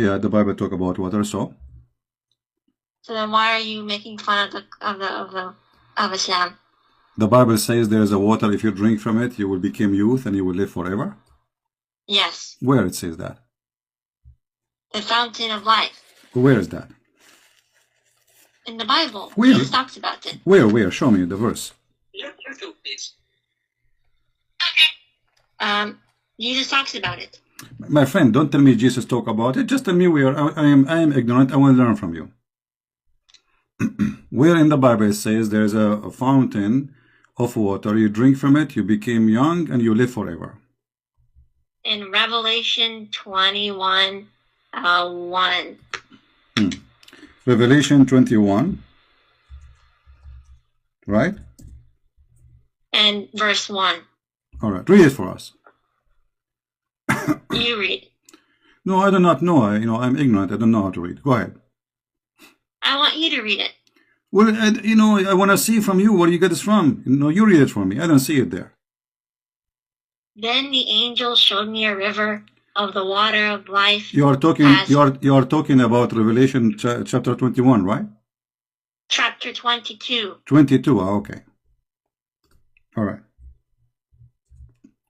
Yeah, the Bible talk about water. So then why are you making fun of Islam? the Bible says there is a water. If you drink from it, you will become youth and you will live forever. Yes. Where it says that? The fountain of life. Where is that? In the Bible. Where? Jesus talks about it. Where? Show me the verse. YouTube, please. Jesus talks about it. My friend, don't tell me Jesus talk about it. Just tell me where. I am ignorant. I want to learn from you. Where in the Bible it says there's a fountain of water. You drink from it, you become young, and you live forever. In Revelation 21, 1. Revelation 21, right? And verse 1. All right, read it for us. You read. No, I do not know. I'm ignorant. I don't know how to read. Go ahead. I want you to read it. Well, I want to see from you where you get this from. You read it for me. I don't see it there. Then the angel showed me a river of the water of life. You are talking. You are talking about Revelation chapter 21, right? Chapter 22. 22. Okay. All right.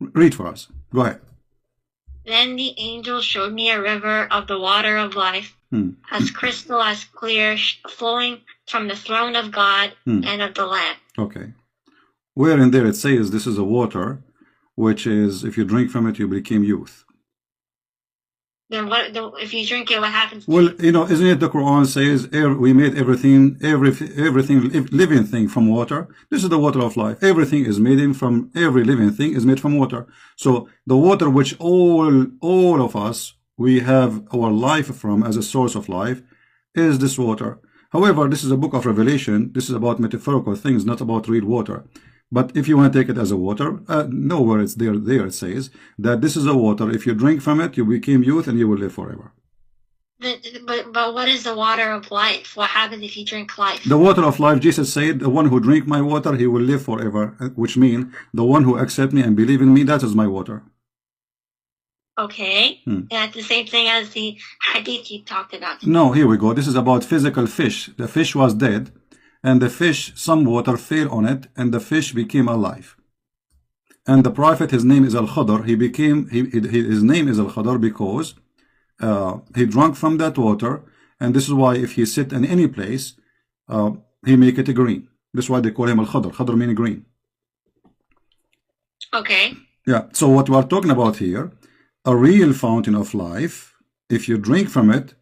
Read for us. Go ahead. Then the angel showed me a river of the water of life, as crystal, as clear, flowing from the throne of God and of the Lamb. Okay. Where in there it says this is a water, which is, if you drink from it, you become youth. Then what? If you drink it, what happens? Well, isn't it the Quran says we made everything living thing from water? This is the water of life. Everything is made from every living thing is made from water. So the water which all of us we have our life from as a source of life is this water. However, this is a book of Revelation. This is about metaphorical things, not about real water. But if you want to take it as a water, nowhere it's there it says that this is a water. If you drink from it, you become youth and you will live forever. But what is the water of life? What happens if you drink life? The water of life, Jesus said, the one who drink my water, he will live forever, which means the one who accept me and believe in me, that is my water. Okay. And that's the same thing as the hadith you talked about. No, here we go. This is about physical fish. The fish was dead. And the fish, some water fell on it, and the fish became alive. And the prophet, his name is Al-Khadr. His name is Al-Khadr because he drank from that water, and this is why if he sit in any place, he make it green. This is why they call him Al-Khadr. Khadr means green. Okay. Yeah. So what we are talking about here, a real fountain of life. If you drink from it,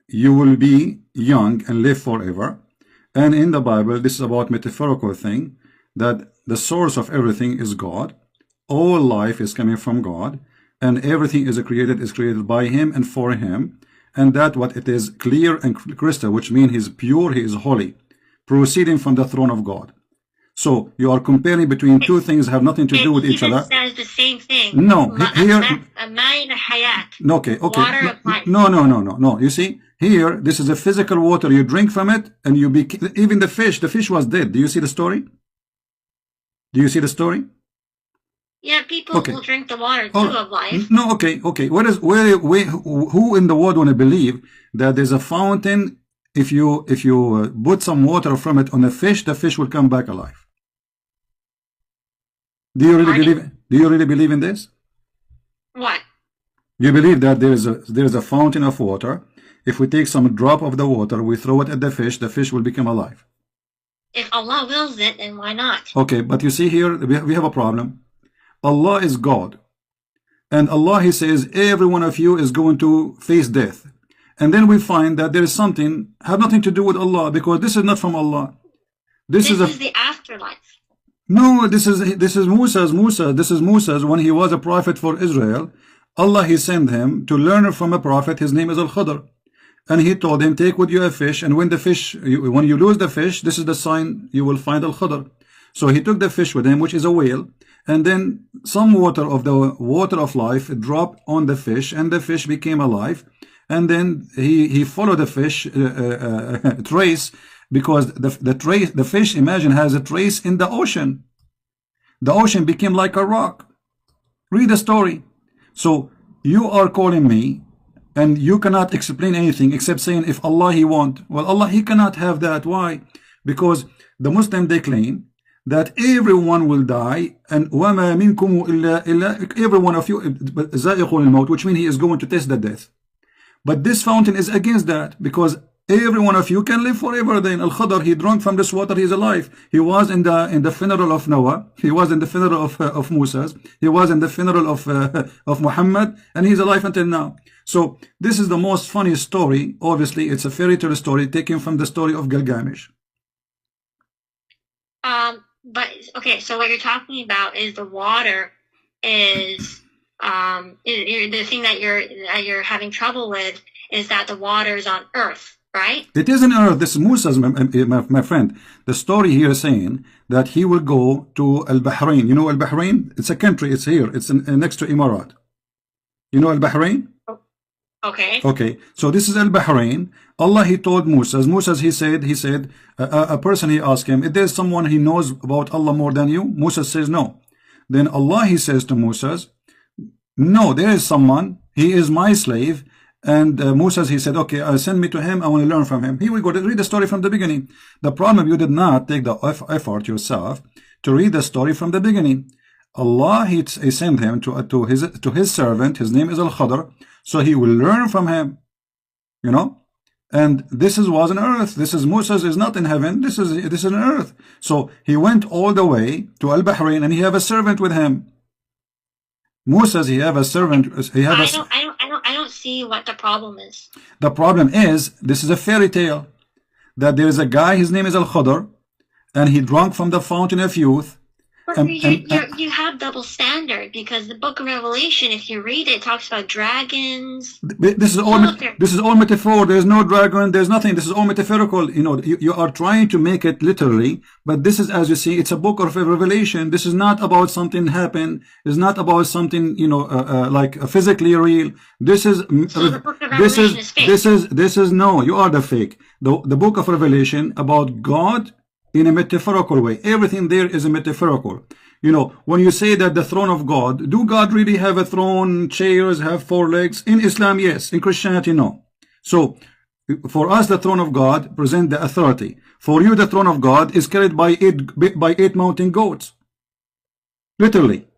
you will be young and live forever. And in the Bible, this is about metaphorical thing, that the source of everything is God. All life is coming from God, and everything is created by Him and for Him. And that what it is clear and crystal, which means He's pure, He is holy, proceeding from the throne of God. So you are comparing between two things have nothing to do with each other. Says the same thing. No, here. Okay. No. You see, here this is a physical water. You drink from it, and you even the fish. The fish was dead. Do you see the story? Do you see the story? Yeah, people will drink the water too of life. No, okay. Who in the world want to believe that there's a fountain? If you put some water from it on a fish, the fish will come back alive. Do you really believe in this? What? You believe that there is a fountain of water. If we take some drop of the water, we throw it at the fish will become alive. If Allah wills it, then why not? Okay, but you see here, we have a problem. Allah is God. And Allah, He says, every one of you is going to face death. And then we find that there is something, have nothing to do with Allah, because this is not from Allah. This is the afterlife. No, this is Musa's when he was a prophet for Israel. Allah, He sent him to learn from a prophet. His name is Al-Khadr. And He told him, take with you a fish, and when you lose the fish, this is the sign you will find Al-Khadr. So he took the fish with him, which is a whale, and then some water of the water of life dropped on the fish, and the fish became alive. And then he followed the fish trace, because the fish, imagine, has a trace in the ocean. The ocean became like a rock. Read the story. So you are calling me and you cannot explain anything except saying if Allah He want. Well, Allah He cannot have that. Why? Because the Muslim, they claim that everyone will die, and وَمَا مِنْكُمْ إِلَّا every one of you ذَائِقُ الْمَوْتِ, which means he is going to taste the death. But this fountain is against that, because every one of you can live forever. Then Al-Khadr, he drank from this water, he is alive. He was in the funeral of Noah, he was in the funeral of Moses, he was in the funeral of Muhammad, and he's alive until now. So this is the most funny story. Obviously it's a fairy tale story taken from the story of Gilgamesh. But okay, so what you're talking about is the water is the thing that you're having trouble with is that the water is on earth, right? It is on earth. This is Musa's, my friend. The story here is saying that he will go to Al-Bahrain. You know Al-Bahrain? It's a country. It's here. It's next to Emirat. You know Al-Bahrain? Okay. Okay. So this is Al-Bahrain. Allah, he told Musa, he said, a person, he asked him, if there's someone he knows about Allah more than you? Musa says no. Then Allah, he says to Musa, no, there is someone, he is my slave. And Musa, he said, okay, send me to him, I want to learn from him. Here we go, read the story from the beginning. The problem, you did not take the effort yourself to read the story from the beginning. Allah, he sent him to his servant, his name is Al-Khadr, so he will learn from him, you know. And this was on earth. This is Musa is not in heaven. This is on earth. So he went all the way to Al-Bahrain, and he have a servant with him. Musa, he have a servant. I don't see what the problem is. The problem is, this is a fairy tale, that there is a guy, his name is Al-Khadr, and he drank from the fountain of youth. You have double standard, because the book of Revelation, if you read it, talks about dragons. This is all metaphor. There's no dragon, there's nothing. This is all metaphorical. You know, you are trying to make it literally, but this is, as you see, it's a book of Revelation. This is not about something happened. It's not about something, you know, like physically real. This is no, you are the fake. The book of Revelation about God in a metaphorical way. Everything there is a metaphorical. You know, when you say that the throne of God, do God really have a throne, chairs, have four legs? In Islam, yes. In Christianity, no. So, for us, the throne of God present the authority. For you, the throne of God is carried by eight mountain goats. Literally.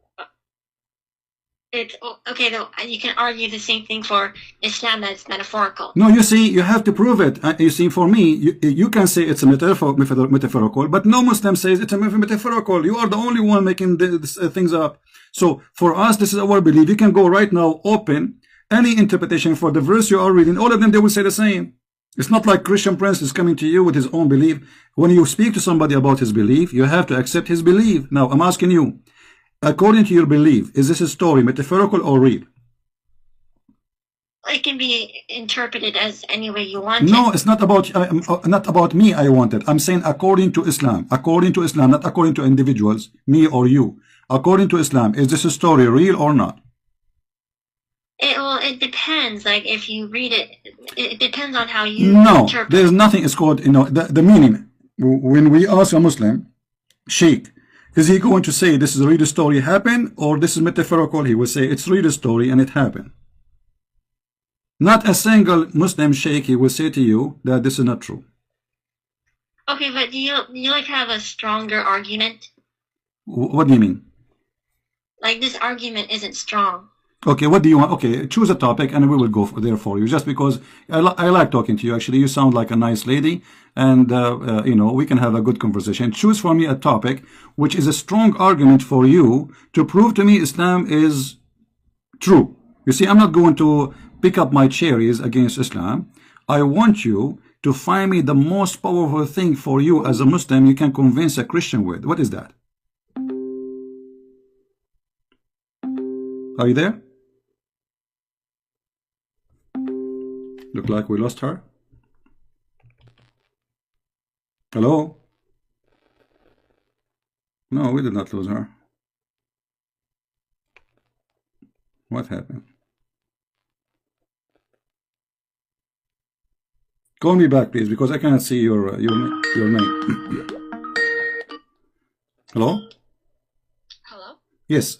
It's okay, though. You can argue the same thing for Islam, that's metaphorical. No, you see, you have to prove it. You see, for me, you can say it's a metaphorical, but no Muslim says it's a metaphorical. You are the only one making these things up. So for us, this is our belief. You can go right now, open any interpretation for the verse you are reading. All of them, they will say the same. It's not like Christian Prince is coming to you with his own belief. When you speak to somebody about his belief, you have to accept his belief. Now, I'm asking you, according to your belief, is this a story metaphorical or real? It can be interpreted as any way you want. No, it's not about me. I want it. I'm saying according to Islam. According to Islam, not according to individuals, me or you. According to Islam, is this a story real or not? It depends. Like if you read it, it depends on how you interpret. There's nothing. It's called, you know, the meaning. When we ask a Muslim, Sheikh, is he going to say this is a real story happened or this is metaphorical? He will say it's real story and it happened. Not a single Muslim sheikh he will say to you that this is not true. Okay, but do you like have a stronger argument? What do you mean? Like this argument isn't strong. Okay, what do you want? Okay, choose a topic and we will go there for you. Just because I like talking to you. Actually, you sound like a nice lady, and you know, we can have a good conversation. Choose for me a topic which is a strong argument for you to prove to me Islam is true. You see, I'm not going to pick up my cherries against Islam. I want you to find me the most powerful thing for you as a Muslim you can convince a Christian with. What is that? Are you there? Look like we lost her. Hello? No, we did not lose her. What happened? Call me back, please, because I cannot see your name. Hello? Hello? Yes.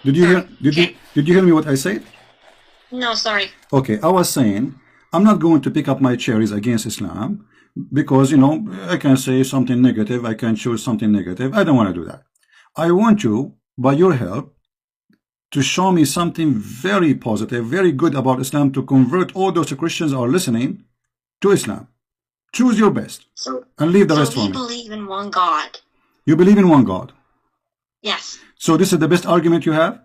Did you hear? Did you hear me what I said? No, sorry. Okay, I was saying, I'm not going to pick up my cherries against Islam because, you know, I can say something negative, I can choose something negative. I don't want to do that. I want you, by your help, to show me something very positive, very good about Islam to convert all those Christians are listening to Islam. Choose your best and leave the rest for me. We believe in one God. You believe in one God? Yes. So this is the best argument you have?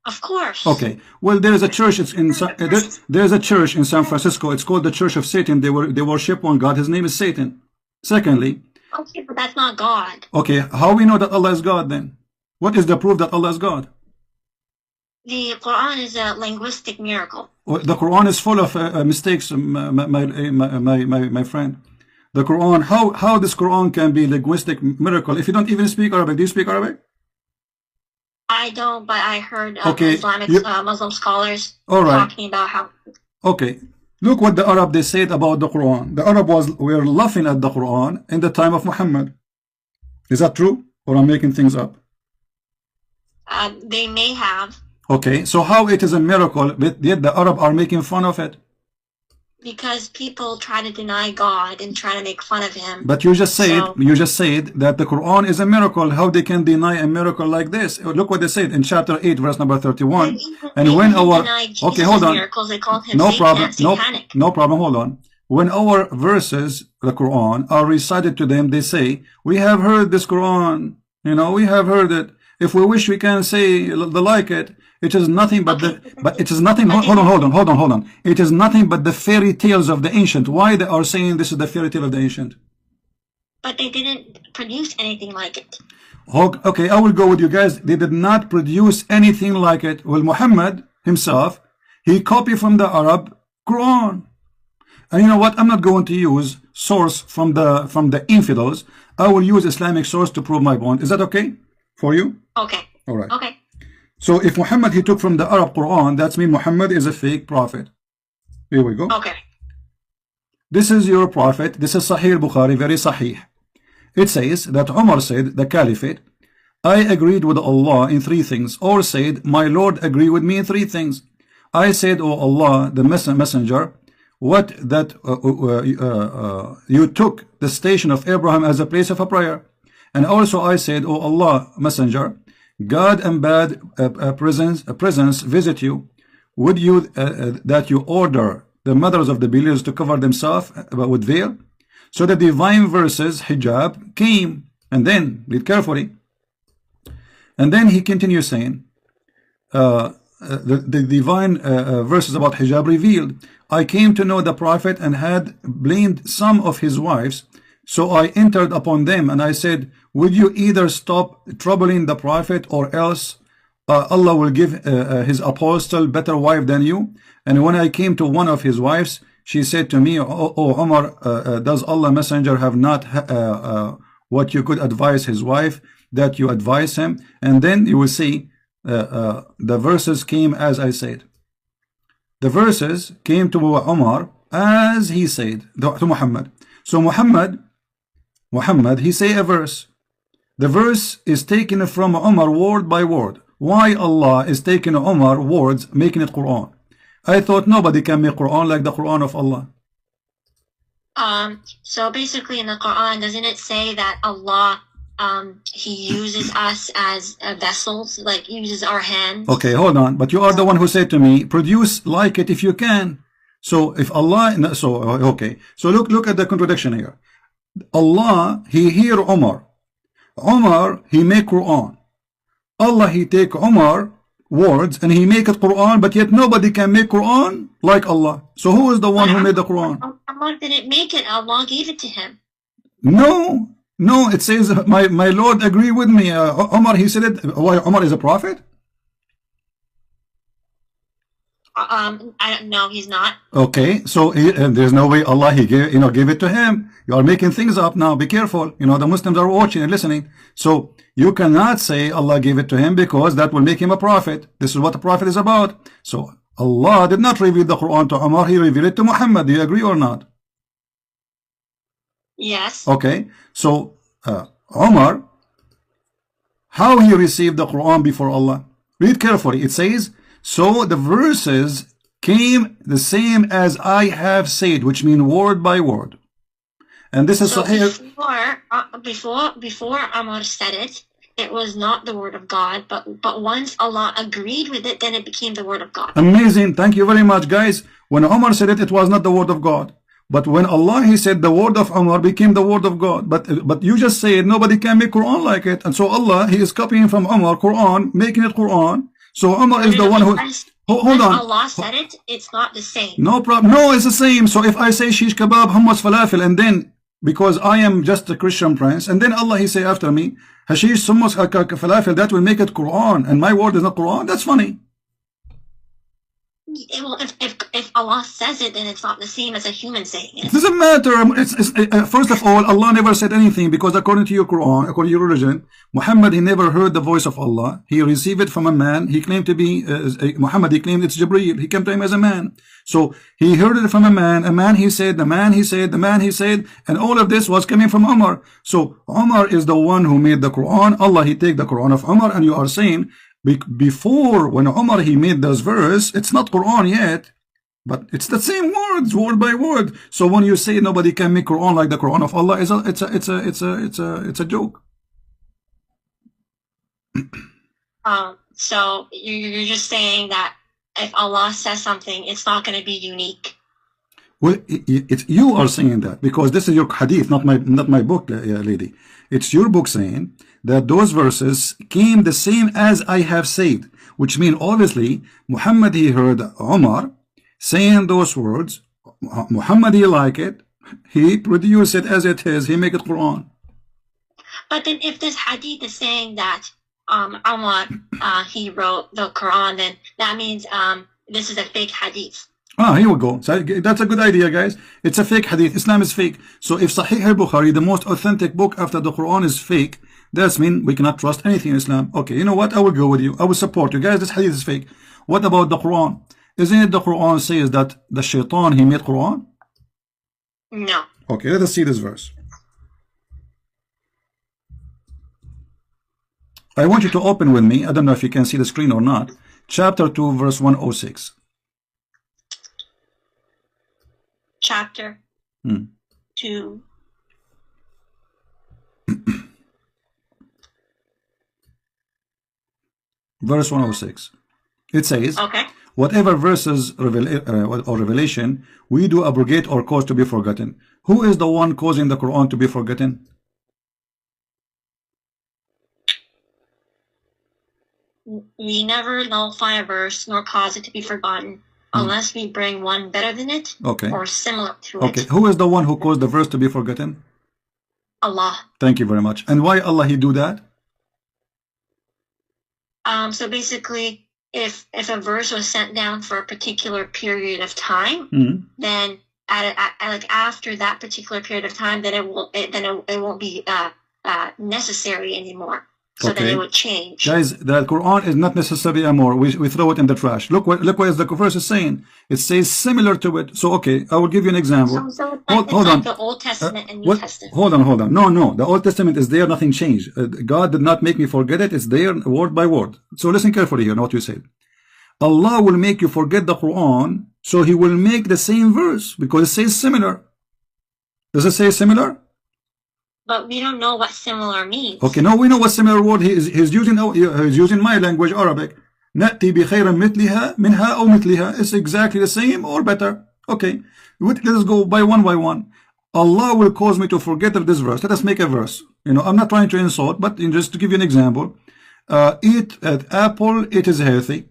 Of course. Okay. Well, there is a church. There's a church in San Francisco. It's called the Church of Satan. They worship one God. His name is Satan. Secondly. Okay, but that's not God. Okay. How we know that Allah is God then? What is the proof that Allah is God? The Quran is a linguistic miracle. The Quran is full of mistakes, my friend. The Quran. How this Quran can be linguistic miracle if you don't even speak Arabic? Do you speak Arabic? I don't, but I heard Islamic Muslim scholars talking about how. Okay, look what the Arab they said about the Quran. The Arab were laughing at the Quran in the time of Muhammad. Is that true, or I'm making things up? They may have. Okay, so how it is a miracle, but yet the Arab are making fun of it? Because people try to deny God and try to make fun of him. But you just said that the Quran is a miracle. How they can deny a miracle like this? Look what they said in chapter 8, verse number 31. And when our hold on, miracles, they called him no Satan problem, Satanic. no problem. Hold on. When our verses, the Quran, are recited to them, they say, "We have heard this Quran. You know, we have heard it. If we wish, we can say the like it." It is nothing but it is nothing. Hold on. It is nothing but the fairy tales of the ancient. Why they are saying this is the fairy tale of the ancient? But they didn't produce anything like it. Okay, I will go with you guys. They did not produce anything like it. Well, Muhammad himself, he copied from the Arab Quran. And you know what? I'm not going to use source from the infidels. I will use Islamic source to prove my point. Is that okay for you? Okay. All right. Okay. So if Muhammad he took from the Arab Quran, that means Muhammad is a fake prophet. Here we go. Okay. This is your prophet. This is Sahih Bukhari, very Sahih. It says that Umar said, the Caliphate, I agreed with Allah in three things, or said, my Lord agreed with me in three things. I said, O Allah, the messenger, what that you took the station of Abraham as a place of a prayer. And also I said, O Allah, messenger, God and bad presence visit you. Would you that you order the mothers of the believers to cover themselves with veil? So the divine verses, hijab, came. And then, read carefully. And then he continues saying, the divine verses about hijab revealed, I came to know the prophet and had blamed some of his wives. So I entered upon them and I said, would you either stop troubling the prophet or else Allah will give his apostle better wife than you? And when I came to one of his wives, she said to me, O Umar, does Allah messenger have not what you could advise his wife that you advise him? And then you will see the verses came as I said. The verses came to Umar as he said to Muhammad. So Muhammad, he say a verse. The verse is taken from Umar word by word. Why Allah is taking Umar words, making it Quran? I thought nobody can make Quran like the Quran of Allah. So basically in the Quran, doesn't it say that Allah, he uses us as vessels, like uses our hands? Okay, hold on. But you are the one who said to me, produce like it if you can. So if Allah, okay. So look at the contradiction here. Allah, he hear Umar. Umar, he make Quran. Allah, he take Umar words and he make it Quran, but yet nobody can make Quran like Allah. So who is the one who made the Quran? Allah didn't make it. Allah gave it to him. No, it says my Lord agree with me. Umar, he said it. Why Umar is a prophet? No, he's not. Okay, so there's no way Allah he gave it to him. You are making things up now. Be careful. The Muslims are watching and listening. So you cannot say Allah gave it to him because that will make him a prophet. This is what the prophet is about. So Allah did not reveal the Quran to Umar. He revealed it to Muhammad. Do you agree or not? Yes. Okay. So Umar, how he received the Quran before Allah? Read carefully. It says, So the verses came the same as I have said, which mean word by word. And this is So Sahih. before Amr said it, it was not the word of God, but once Allah agreed with it, then it became the word of God. Amazing. Thank you very much, guys. When Umar said it, it was not the word of God. But when Allah, he said the word of Umar became the word of God. But you just said nobody can make Quran like it. And so Allah, he is copying from Umar Quran, making it Quran. So Umar is the one who... Hold on. Allah said it, it's not the same. No problem. No, it's the same. So if I say shish kebab, hummus, falafel, and then because I am just a Christian prince, and then Allah, he say after me, hashish, hummus, falafel, that will make it Quran, and my word is not Quran. That's funny. Well, if Allah says it, then it's not the same as a human saying it. It doesn't matter. First of all, Allah never said anything, because according to your Quran, according to your religion, Muhammad, he never heard the voice of Allah. He received it from a man. He claimed to be Muhammad. He claimed it's Jibreel. He came to him as a man. So he heard it from a man. A man he said, the man he said, the man he said, and all of this was coming from Umar. So Umar is the one who made the Quran. Allah, he take the Quran of Umar, and you are saying before, when Umar, he made this verse, it's not Quran yet, but it's the same words, word by word. So when you say nobody can make Quran like the Quran of Allah, it's a joke. So you're just saying that if Allah says something, it's not going to be unique. Well, you are saying that because this is your hadith, not my book, lady. It's your book saying that those verses came the same as I have said, which means obviously Muhammad, he heard Umar saying those words. Muhammad, he like it. He produced it as it is. He make it Quran. But then if this hadith is saying that Umar, he wrote the Quran, then that means this is a fake hadith. Here we go. So that's a good idea, guys. It's a fake hadith. Islam is fake. So if Sahih al-Bukhari, the most authentic book after the Quran, is fake, that means we cannot trust anything in Islam. Okay, you know what? I will go with you. I will support you. Guys, this hadith is fake. What about the Quran? Isn't it the Quran says that the shaitan, he made Quran? No. Okay, let us see this verse. I want you to open with me. I don't know if you can see the screen or not. Chapter 2, verse 106. Chapter 2. Verse 106. It says, okay, whatever verses or revelation we do abrogate or cause to be forgotten. Who is the one causing the Quran to be forgotten? We never nullify a verse nor cause it to be forgotten unless we bring one better than it, okay, or similar to okay. it. Who is the one who caused the verse to be forgotten? Allah. Thank you very much. And why Allah he do that? So basically, if a verse was sent down for a particular period of time, then like after that particular period of time, then it won't be necessary anymore. So okay, then it would change. Guys, the Quran is not necessary anymore. We throw it in the trash. Look what is the verse is saying. It says similar to it. So okay, I will give you an example. So it's like the Old Testament and New Testament. Hold on. No. The Old Testament is there. Nothing changed. God did not make me forget it. It's there word by word. So listen carefully here. Know what you said. Allah will make you forget the Quran. So he will make the same verse because it says similar. Does it say similar? But we don't know what similar means. Okay, no, we know what similar word he's using my language, Arabic. نأتي بخير مثلها منها أو مثلها. It's exactly the same or better. Okay, let us go by one. Allah will cause me to forget of this verse. Let us make a verse. I'm not trying to insult, but just to give you an example. Eat an apple, it is healthy.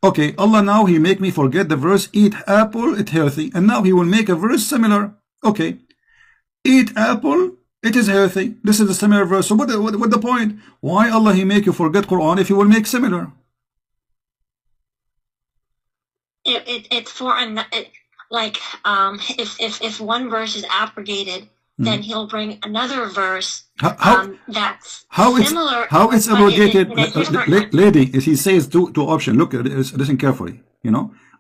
Okay, Allah now he make me forget the verse. Eat apple, it's healthy. And now he will make a verse similar. Okay, eat apple, it is healthy. This is a similar verse. So what the point? Why Allah he make you forget Quran if he will make similar? It's for if one verse is abrogated, then he'll bring another verse that's similar. How it's abrogated, lady? He says two options. Look, listen carefully.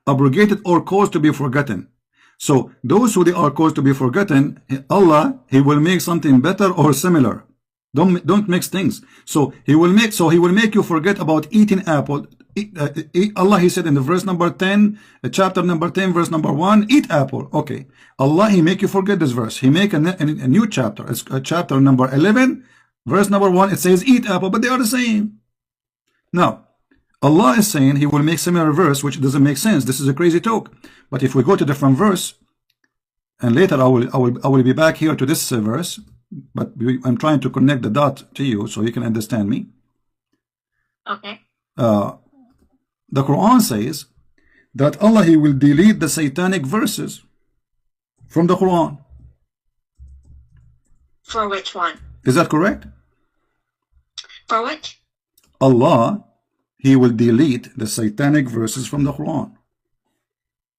Abrogated or caused to be forgotten. So those who they are caused to be forgotten, Allah he will make something better or similar. Don't mix things. So he will make you forget about eating apple. Allah, he said in the verse number 10, chapter number 10, verse number 1, eat apple. Okay. Allah, he make you forget this verse. He make a new chapter. It's chapter number 11, verse number 1. It says eat apple, but they are the same. Now, Allah is saying he will make similar verse, which doesn't make sense. This is a crazy talk. But if we go to different verse, and later I will be back here to this verse, but I'm trying to connect the dot to you so you can understand me. Okay. The Quran says that Allah, he will delete the satanic verses from the Quran. For which one? Is that correct? For which? Allah, he will delete the satanic verses from the Quran.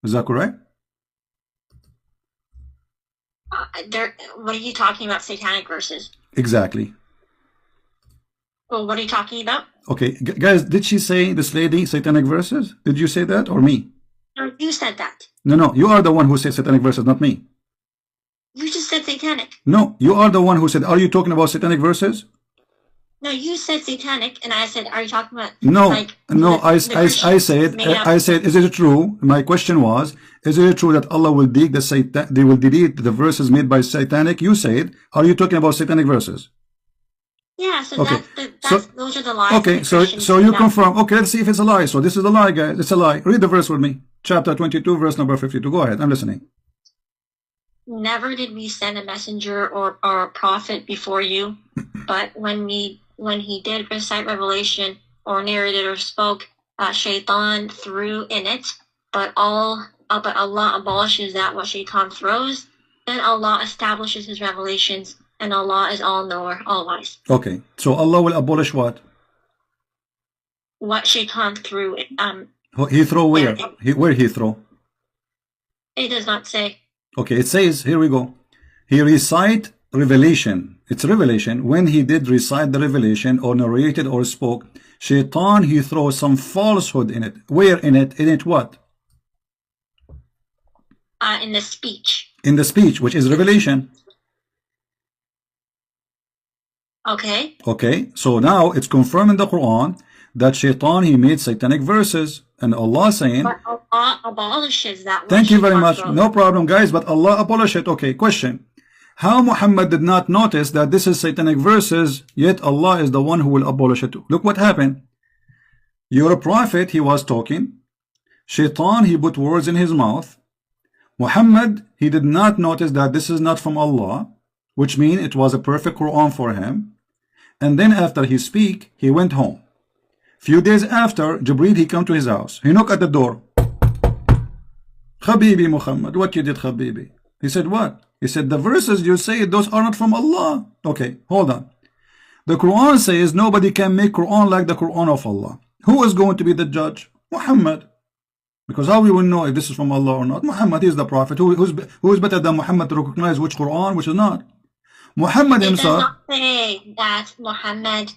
Is that correct? What are you talking about, satanic verses? Exactly. Well, what are you talking about? Okay, guys, did she say, this lady, satanic verses? Did you say that or me? No, you said that. No, you are the one who said satanic verses, not me. You just said satanic. No, you are the one who said, are you talking about satanic verses? No, you said satanic, and I said, are you talking about? No, like, I said, is it true? My question was, is it true that Allah will delete the verses made by satanic? You said, are you talking about satanic verses? Yeah, so okay. Those are the lies. Okay, so you confirm. Okay, let's see if it's a lie. So this is a lie, guys. It's a lie. Read the verse with me. Chapter 22, verse number 52. Go ahead. I'm listening. Never did we send a messenger or a prophet before you, but when he did recite revelation or narrated or spoke, Shaitan threw in it, but Allah abolishes that what Shaitan throws. Then Allah establishes his revelations, and Allah is all-knower, all-wise. Okay, so Allah will abolish what? What Shaitan threw. He throw where? Where he throw? It does not say. Okay, it says, here we go. He recite revelation. It's revelation. When he did recite the revelation or narrated or spoke, Shaitan, he throws some falsehood in it. Where in it? In it what? In the speech. In the speech, which is revelation. Okay. Okay, so now it's confirmed in the Quran that Shaitan, he made satanic verses, and Allah saying, but Allah abolishes that. Thank you very much. No problem, guys, but Allah abolished it. Okay, question. How Muhammad did not notice that this is satanic verses, yet Allah is the one who will abolish it. Look what happened. You're a prophet, he was talking. Shaitan, he put words in his mouth. Muhammad, he did not notice that this is not from Allah, which means it was a perfect Quran for him. And then after he speak, he went home. Few days after, Jibreel, he come to his house. He knocked at the door. Habibi Muhammad, what you did, Habibi? He said, what? He said, the verses you say, those are not from Allah. Okay, hold on. The Quran says nobody can make Quran like the Quran of Allah. Who is going to be the judge? Muhammad. Because how we will know if this is from Allah or not? Muhammad is the prophet. Who is better than Muhammad to recognize which Quran, which is not? Muhammad himself. It does not say that Muhammad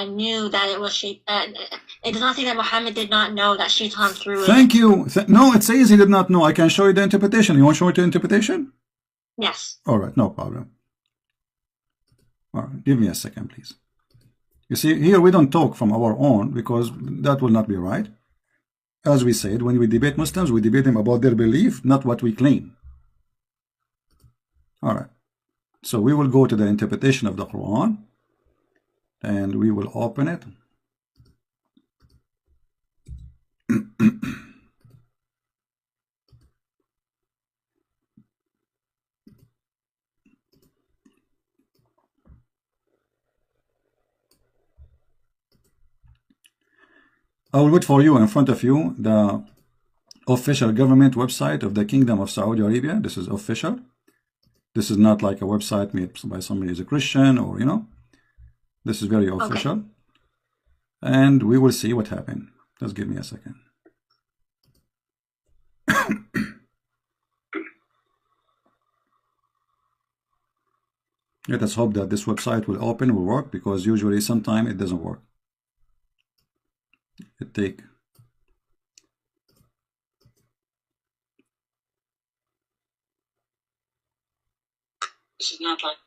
knew that it was Shaitan. It does not say that Muhammad did not know that Shaitan threw it. Thank you. No, it says he did not know. I can show you the interpretation. You want to show me the interpretation? Yes. All right, no problem. All right, give me a second, please. You see, here we don't talk from our own because that will not be right. As we said, when we debate Muslims, we debate them about their belief, not what we claim. All right. So we will go to the interpretation of the Quran and we will open it. I will put for you in front of you the official government website of the Kingdom of Saudi Arabia. This is official. This is not like a website made by somebody who's a Christian or, you know. This is very official. Okay. And we will see what happened. Just give me a second. Let us hope that this website will open, will work, because usually sometimes it doesn't work. It take. This is not like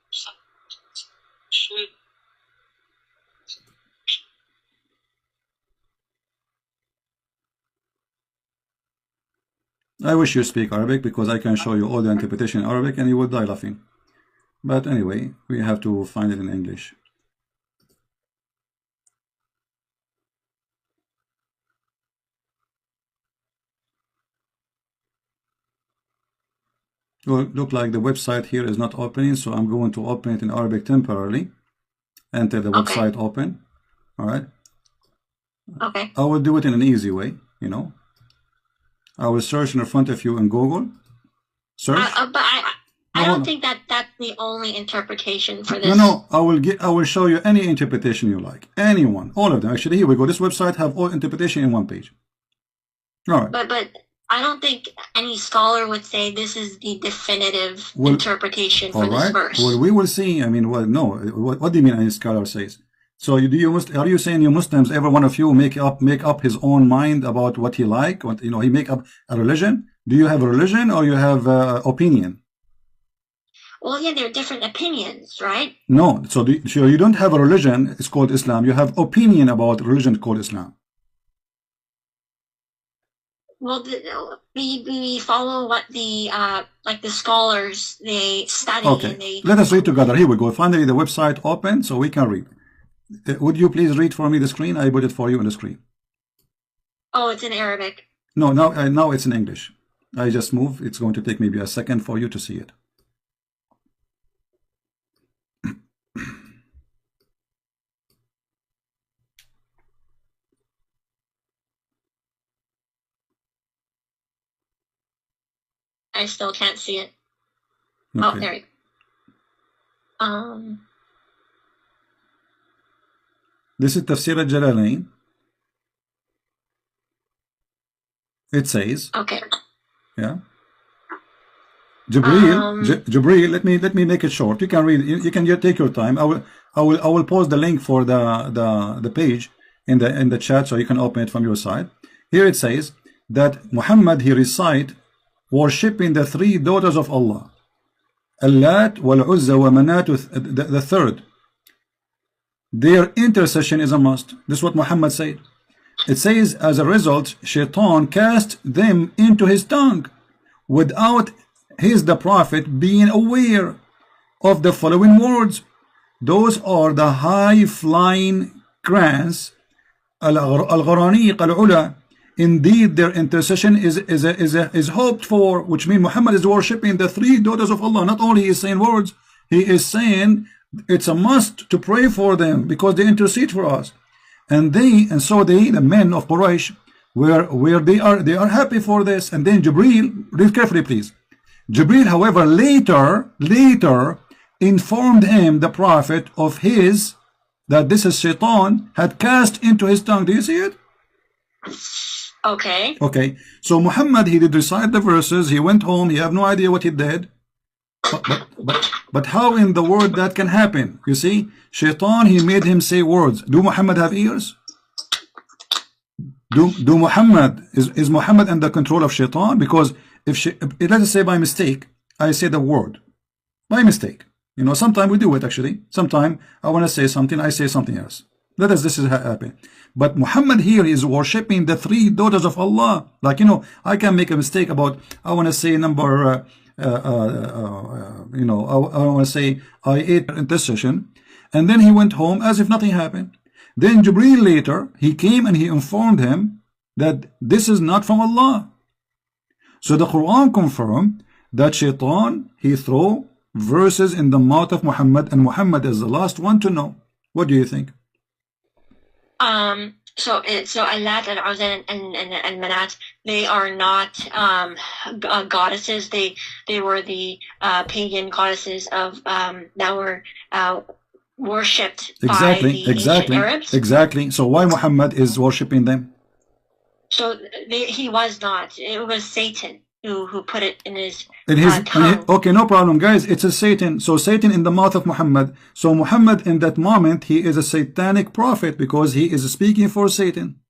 I wish you speak Arabic, because I can show you all the interpretation in Arabic and you would die laughing. But anyway, we have to find it in English. Well, look like the website here is not opening, so I'm going to open it in Arabic temporarily. Enter the website open. All right. Okay. I will do it in an easy way, you know. I will search in front of you in Google. Search. But I don't think that that's the only interpretation for this. No, I will show you any interpretation you like. Anyone, all of them. Actually, here we go. This website have all interpretation in one page. All right. But I don't think any scholar would say this is the definitive interpretation for this verse. Well, we will see. I mean, well, no. What do you mean any scholar says? So are you saying you Muslims, every one of you make up his own mind about what he like? What, you know, he make up a religion? Do you have a religion or you have opinion? Well, yeah, there are different opinions, right? No, so you don't have a religion, it's called Islam. You have opinion about religion called Islam. Well, we follow what the like the scholars, they study. Okay, let us read together. Here we go. Finally, the website open so we can read. Would you please read for me the screen? I put it for you on the screen. Oh, it's in Arabic. No, now it's in English. I just move. It's going to take maybe a second for you to see it. I still can't see it. Okay. Oh, there you go. This is Tafsir al-Jalalain. It says, okay. Yeah. Jibreel, let me make it short. You can read. You can take your time. I will post the link for the page in the chat so you can open it from your side. Here it says that Muhammad, he recite worshipping the three daughters of Allah, Allat wal-Uzza wa Manat, the third. Their intercession is a must. This is what Muhammad said. It says, as a result, Shaitan cast them into his tongue without the prophet being aware of the following words. Those are the high-flying crans, al-Gharaniq al-Ula. Indeed, their intercession is hoped for, which means Muhammad is worshipping the three daughters of Allah. Not only is saying words, he is saying it's a must to pray for them because they intercede for us. And so the men of Quraysh, where they are happy for this. And then Jibreel, read carefully please. Jibreel, however, later informed him, the prophet, of that this is Shaitan had cast into his tongue. Do you see it? Okay. Okay. So Muhammad, he did recite the verses. He went home. He have no idea what he did. But how in the world that can happen? You see, Shaitan, he made him say words. Do Muhammad have ears? Do Muhammad, is Muhammad under control of Shaitan? Because if let's say by mistake, I say the word. By mistake. You know, sometimes we do it actually. Sometimes I want to say something, I say something else. This is happening. But Muhammad here is worshipping the three daughters of Allah. Like, you know, I can make a mistake about, I want to say number, you know, I want to say I ate intercession. And then he went home as if nothing happened. Then Jibreel later, he came and he informed him that this is not from Allah. So the Quran confirmed that Shaitan, he threw verses in the mouth of Muhammad, and Muhammad is the last one to know. What do you think? So Allat and Uzza and Manat, they are not goddesses. They were the pagan goddesses of that were worshipped by the ancient Arabs. Exactly. So why Muhammad is worshipping them? So he was not. It was Satan who put it in his tongue. Okay, no problem, guys. It's a Satan. So Satan in the mouth of Muhammad. So Muhammad in that moment, he is a satanic prophet because he is speaking for Satan.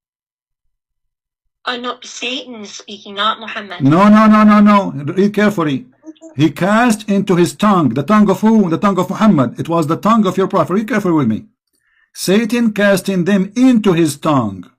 No, Satan is speaking, not Muhammad. No. Read carefully. He cast into his tongue. The tongue of who? The tongue of Muhammad. It was the tongue of your prophet. Read carefully with me. Satan casting them into his tongue.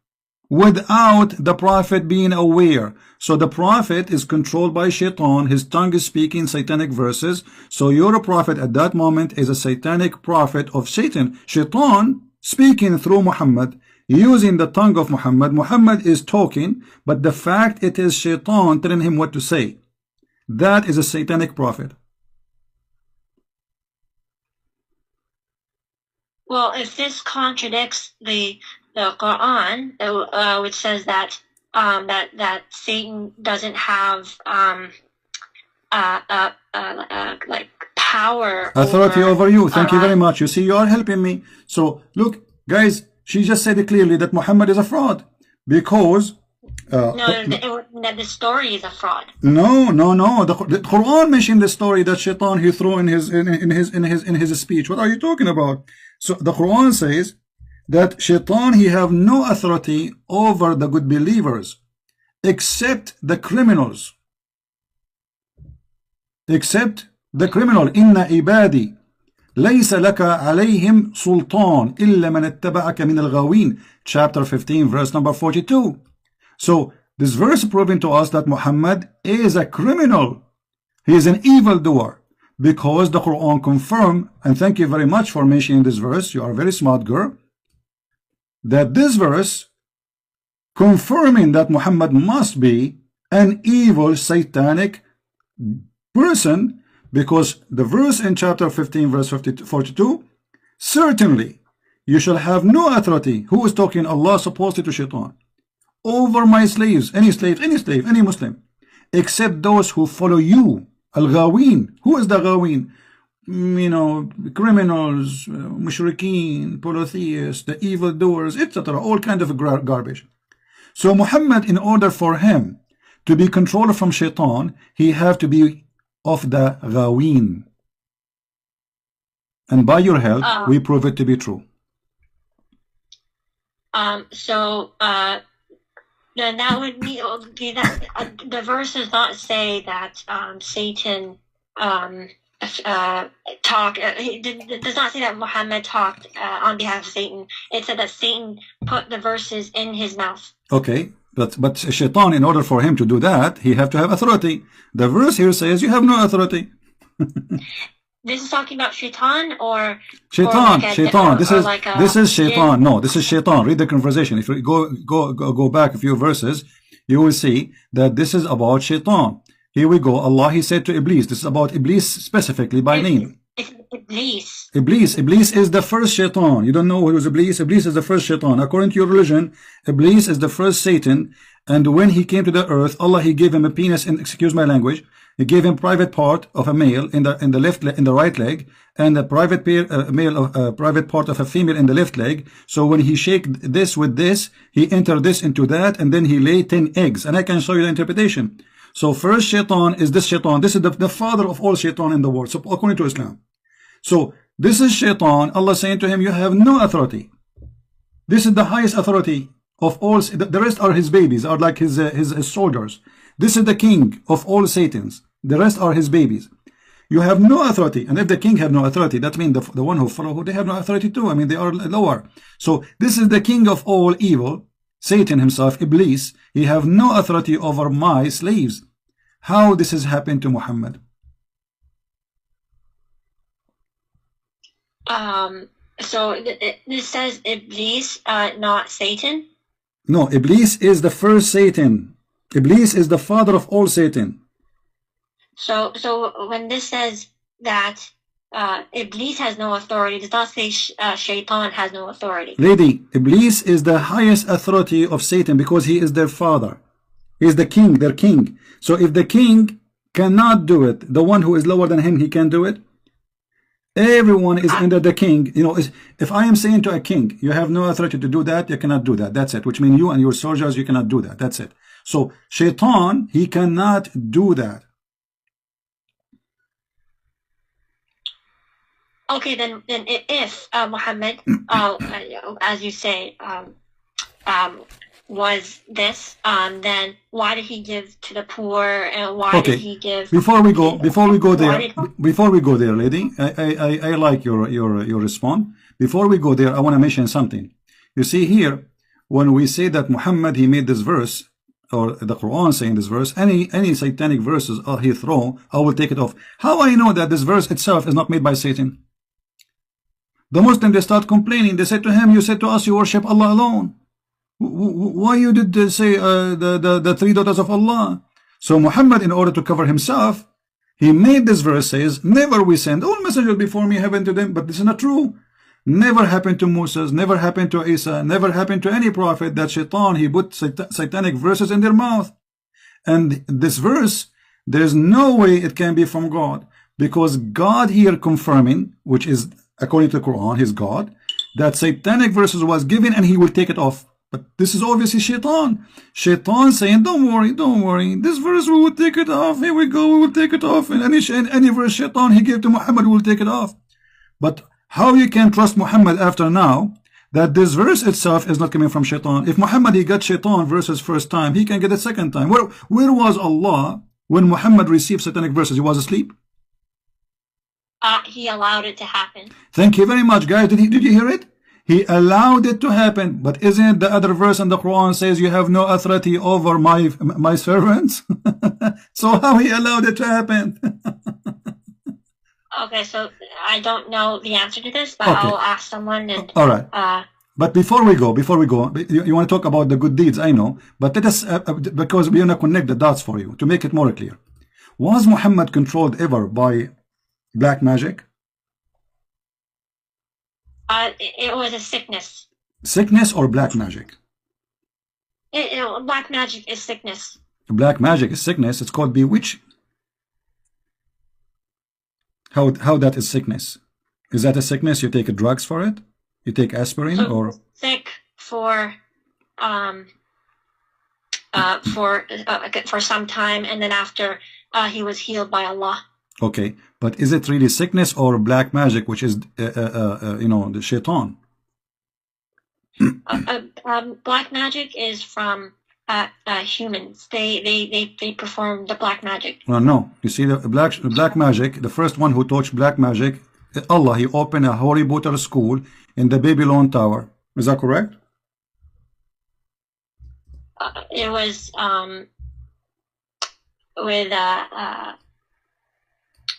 without the prophet being aware. So the prophet is controlled by shaitan. His tongue is speaking satanic verses. So your prophet at that moment is a satanic prophet of Satan. Shaitan speaking through Muhammad, using the tongue of Muhammad. Muhammad is talking, but the fact it is shaitan telling him what to say. That is a satanic prophet. Well, if this contradicts the Quran, which says that that Satan doesn't have like power, authority over you. Thank you very much. You see, you are helping me. So look, guys, she just said it clearly that Muhammad is a fraud because the story is a fraud. No. The Quran mentioned the story that Shaitan he threw in his speech. What are you talking about? So the Quran says that Shaitan he have no authority over the good believers, except the criminals. Except the criminal. Inna ibadi laysa laka alayhim sultan illa man ittaba'aka min al-ghawin. Chapter 15, verse number 42. So this verse proving to us that Muhammad is a criminal. He is an evildoer. Because the Quran confirm, and thank you very much for mentioning this verse, you are a very smart girl, that this verse confirming that Muhammad must be an evil satanic person, because the verse in chapter 15 verse 42, certainly you shall have no authority. Who is talking? Allah supposedly to Shaitan, over my slaves, any slave, any Muslim, except those who follow you. Al-Ghawin. Who is the Ghawin? You know, criminals, mushrikeen, polytheists, the evildoers, etc. All kind of garbage. So Muhammad, in order for him to be controlled from Shaitan, he have to be of the Ghawin. And by your help, we prove it to be true. Then that would mean that the verse does not say that Satan talked. It does not say that Muhammad talked on behalf of Satan. It said that Satan put the verses in his mouth. Okay, but Shaitan, in order for him to do that, he have to have authority. The verse here says you have no authority. This is talking about Shaitan or Shaitan. This is Shaitan. Yeah. No, this is Shaitan. Read the conversation. If you go back a few verses, you will see that this is about Shaitan. Here we go. Allah, he said to Iblis. This is about Iblis specifically by name. It's Iblis. Iblis is the first Shaitan. You don't know who was Iblis? Iblis is the first Shaitan. According to your religion, Iblis is the first Satan. And when he came to the earth, Allah, he gave him a penis, and excuse my language, he gave him private part of a male in the right leg, and a private private part of a female in the left leg. So when he shake this with this, he entered this into that, and then he lay 10 eggs. And I can show you the interpretation. So first Shaitan is this Shaitan. This is the father of all Shaitan in the world, so according to Islam. So this is Shaitan. Allah saying to him, you have no authority. This is the highest authority of all. The rest are his babies, are like his soldiers. This is the king of all Satans. The rest are his babies. You have no authority. And if the king have no authority, that means the one who follow, they have no authority too. I mean, they are lower. So this is the king of all evil, Satan himself, Iblis. He have no authority over my slaves. How this has happened to Muhammad? So this says Iblis, not Satan? No, Iblis is the first Satan. Iblis is the father of all Satan. So when this says that Iblis has no authority, it does not say Shaitan has no authority. Lady, Iblis is the highest authority of Satan because he is their father. He is the king, their king. So if the king cannot do it, the one who is lower than him, he can do it. Everyone is under the king. You know, if I am saying to a king, you have no authority to do that, you cannot do that. That's it. Which means you and your soldiers, you cannot do that. That's it. So Shaitan, he cannot do that. Okay, then if Muhammad, as you say, was this, then why did he give to the poor, and why did he give? Before we go there, lady, I like your response. Before we go there, I want to mention something. You see here, when we say that Muhammad, he made this verse, or the Quran saying this verse, any satanic verses he throw, I will take it off. How I know that this verse itself is not made by Satan? The Muslim, they start complaining. They said to him, you said to us you worship Allah alone. Why you did say the three daughters of Allah? So Muhammad, in order to cover himself, he made this verse says, never we send all messengers before me heaven to them. But this is not true. Never happened to Moses, never happened to Isa, never happened to any prophet that Shaitan, he put satanic verses in their mouth. And this verse, there's no way it can be from God, because God here confirming, which is according to the Quran, his God, that satanic verses was given and he will take it off. But this is obviously Shaitan. Shaitan saying, don't worry, this verse we will take it off. Here we go, we will take it off. And any verse Shaitan he gave to Muhammad, we will take it off. But how you can trust Muhammad after now that this verse itself is not coming from Shaitan? If Muhammad he got Shaitan verses first time, he can get it second time. Where was Allah when Muhammad received satanic verses? He was asleep? He allowed it to happen. Thank you very much, guys. Did you hear it? He allowed it to happen. But isn't the other verse in the Quran says you have no authority over my servants? So how he allowed it to happen? Okay, so I don't know the answer to this, but Okay. I'll ask someone. And all right. But before we go, you want to talk about the good deeds, I know. But let us, because we want to connect the dots for you to make it more clear. Was Muhammad controlled ever by black magic? it was a sickness. Sickness or black magic? Black magic is sickness. Black magic is sickness. It's called bewitch. How that is sickness? Is that a sickness? You take drugs for it? You take aspirin So or sick for some time, and then after he was healed by Allah. okay? But is it really sickness or black magic, which is the shaitan? Black magic is from humans. They perform the black magic. No. You see, the black magic, the first one who taught black magic, Allah, he opened a Harry Potter school in the Babylon Tower. Is that correct? It was with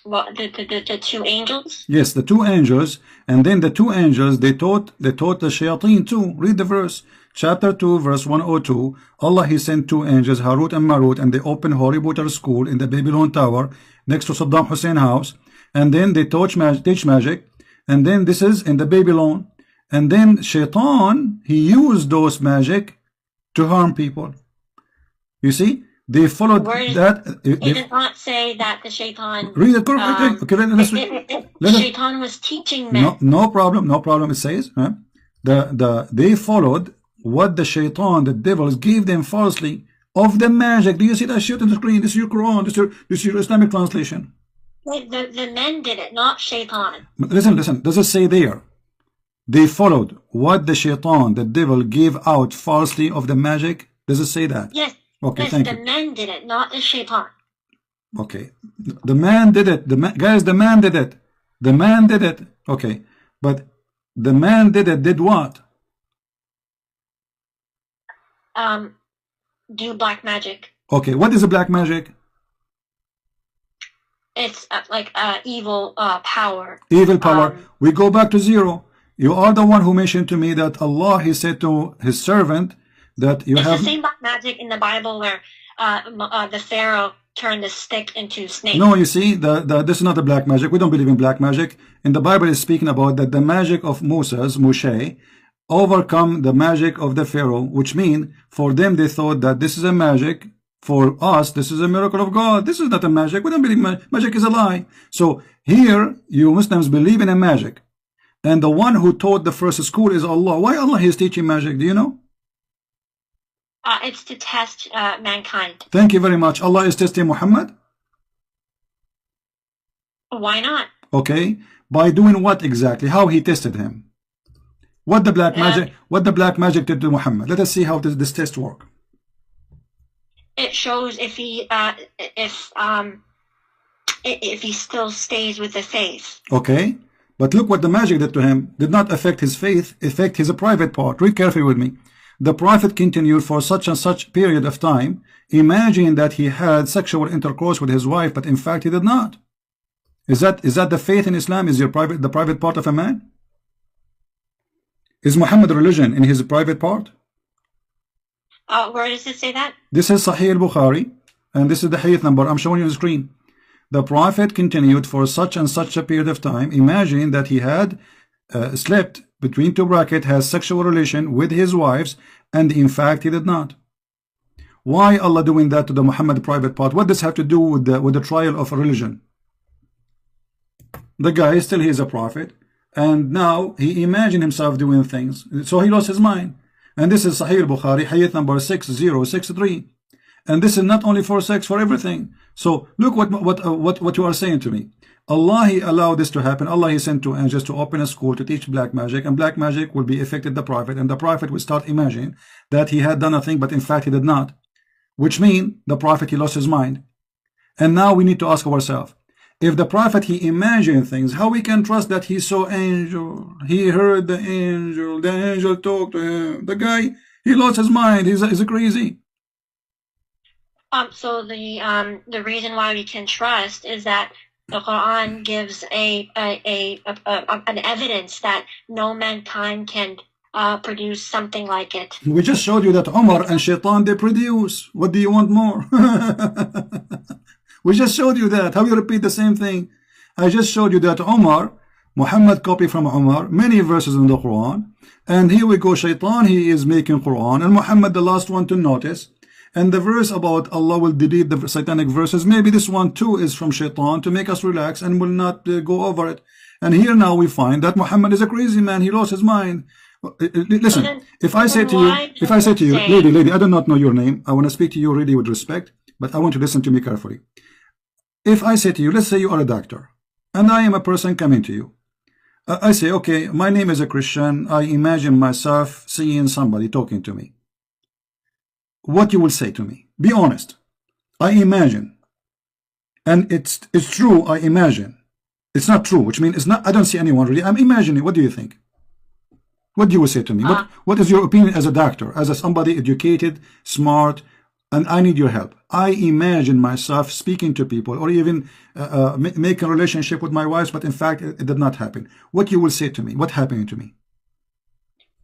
the two angels. Yes, the two angels, and then the two angels they taught the shayateen too. Read the verse, chapter 2, verse 102. Allah, he sent two angels, Harut and Marut, and they opened Harry Potter school in the Babylon Tower next to Saddam Hussein house, and then they teach magic, and then this is in the Babylon, and then Shaitan, he used those magic to harm people. You see, they followed that. It did not say that the Shaitan. Read the Quran. Okay, let's read. Shaitan was teaching men. No problem. It says they followed what the Shaitan, the devils, gave them falsely of the magic. Do you see that shit on the screen? This is your Quran. This is your Islamic translation. The men did it, not Shaitan. Listen. Does it say there? They followed what the Shaitan, the devil, gave out falsely of the magic. Does it say that? Yes. Okay, yes, thank the you. men did it, not the Shaitan. Okay, the man did it. Guys, the man did it. The man did it. Okay, but the man did it. Did what? Do black magic. Okay, what is a black magic? It's like evil power. Evil power. We go back to zero. You are the one who mentioned to me that Allah, he said to his servant that you it's have. The same black magic in the Bible where the Pharaoh turned the stick into snake. No, you see, this is not a black magic. We don't believe in black magic. In the Bible, is speaking about that the magic of Moshe, overcome the magic of the Pharaoh, which mean for them they thought that this is a magic. For us, this is a miracle of God. This is not a magic. We don't believe magic is a lie. So here, you Muslims believe in a magic. And the one who taught the first school is Allah. Why Allah is teaching magic? Do you know? It's to test mankind. Thank you very much. Allah is testing Muhammad? Why not? Okay. By doing what exactly? How he tested him? What the black magic did to Muhammad? Let us see how this test work. It shows if he still stays with the faith. Okay. But look what the magic did to him. Did not affect his faith, affect his private part. Read carefully with me. The Prophet continued for such and such period of time, imagining that he had sexual intercourse with his wife, but in fact he did not. Is that the faith in Islam? Is the private part of a man? Is Muhammad religion in his private part? Where does it say that? This is Sahih al-Bukhari, and this is the hadith number I'm showing you on the screen. The Prophet continued for such and such a period of time, imagining that he had slept, between two brackets, has sexual relation with his wives, and in fact he did not. Why Allah doing that to the Muhammad private part? What does have to do with the trial of religion? The guy still he is a prophet, and now he imagined himself doing things, so he lost his mind. And this is Sahih al-Bukhari, hadith number 6063. And this is not only for sex, for everything. So look what you are saying to me. Allah he allowed this to happen. Allah he sent two angels to open a school to teach black magic, and black magic will be affected the Prophet, and the Prophet will start imagining that he had done a thing, but in fact he did not. Which means the Prophet he lost his mind. And now we need to ask ourselves, if the Prophet he imagined things, how we can trust that he saw angel, he heard the angel talked to him? The guy he lost his mind. He's crazy. So the reason why we can trust is that the Quran gives an evidence that no mankind can produce something like it. We just showed you that Umar and Shaitan they produce. What do you want more? We just showed you that. How you repeat the same thing? I just showed you that Umar, Muhammad copied from Umar many verses in the Quran, and here we go, Shaitan he is making Quran, and Muhammad the last one to notice. And the verse about Allah will delete the satanic verses, maybe this one too is from Shaitan to make us relax and will not go over it. And here now we find that Muhammad is a crazy man. He lost his mind. Listen, if I say to you, lady, I do not know your name. I want to speak to you really with respect, but I want you to listen to me carefully. If I say to you, let's say you are a doctor, and I am a person coming to you. I say, okay, my name is a Christian. I imagine myself seeing somebody talking to me. What you will say to me? Be honest. I imagine, and it's true. I imagine. It's not true, which means it's not. I don't see anyone really. I'm imagining. What do you think? What do you say to me? What is your opinion as a doctor, as somebody educated, smart, and I need your help? I imagine myself speaking to people, or even making a relationship with my wife, but in fact it did not happen. What you will say to me? What happened to me?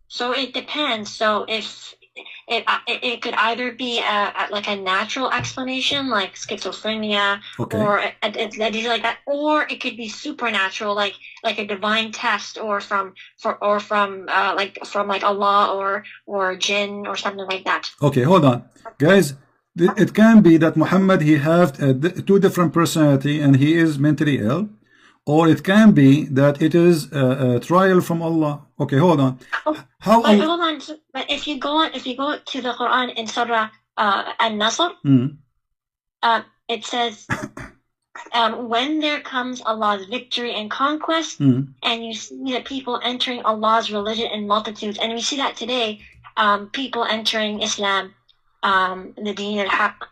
So it depends. So if it could either be like a natural explanation, like schizophrenia, okay, or things like that, or it could be supernatural, like a divine test, or from Allah or jinn or something like that. Okay, hold on, guys. It can be that Muhammad he have two different personality and he is mentally ill, or it can be that it is a trial from Allah. Okay, hold on. Hold on. But if you go to the Quran in Surah An-Nasr, it says, when there comes Allah's victory and conquest, and you see the people entering Allah's religion in multitudes, and we see that today, people entering Islam, the Deen al-Haq,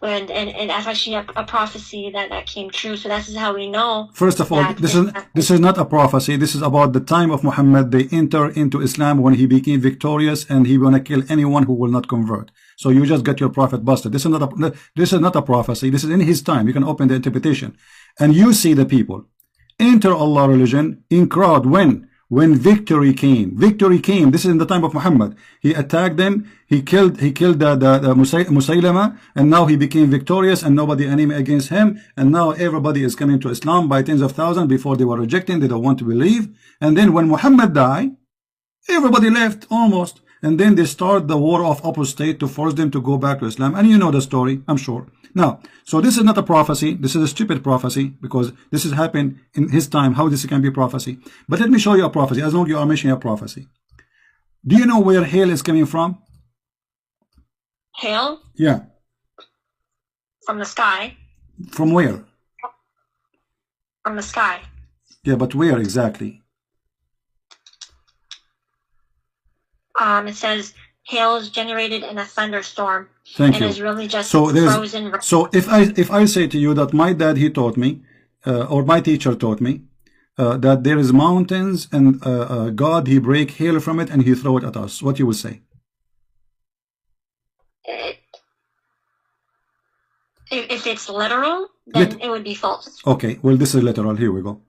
and that's actually a prophecy that came true. So this is how we know. First of all, this is not a prophecy. This is about the time of Muhammad. They enter into Islam when he became victorious, and he want to kill anyone who will not convert. So you just get your prophet busted. This is not a prophecy. This is in his time. You can open the interpretation, and you see the people enter Allah religion in crowd when victory came. Victory came. This is in the time of Muhammad. He attacked them. He killed the Muslimah, and now he became victorious, and nobody enemy against him. And now everybody is coming to Islam by tens of thousands. Before they were rejecting, they don't want to believe. And then when Muhammad died, everybody left almost. And then they start the war of apostate to force them to go back to Islam. And you know the story, I'm sure. Now, so this is not a prophecy. This is a stupid prophecy, because this has happened in his time. How this can be prophecy? But let me show you a prophecy, as long as you are mentioning a prophecy. Do you know where hail is coming from? Hail? Yeah. From the sky. From where? From the sky. Yeah, but where exactly? It says hail is generated in a thunderstorm. Thank you. And is really just frozen. So if I say to you that my dad he taught me, or my teacher taught me, that there is mountains and God, he break hail from it and he throw it at us, what you will say? If it's literal, then it would be false. Okay, well, this is literal. Here we go.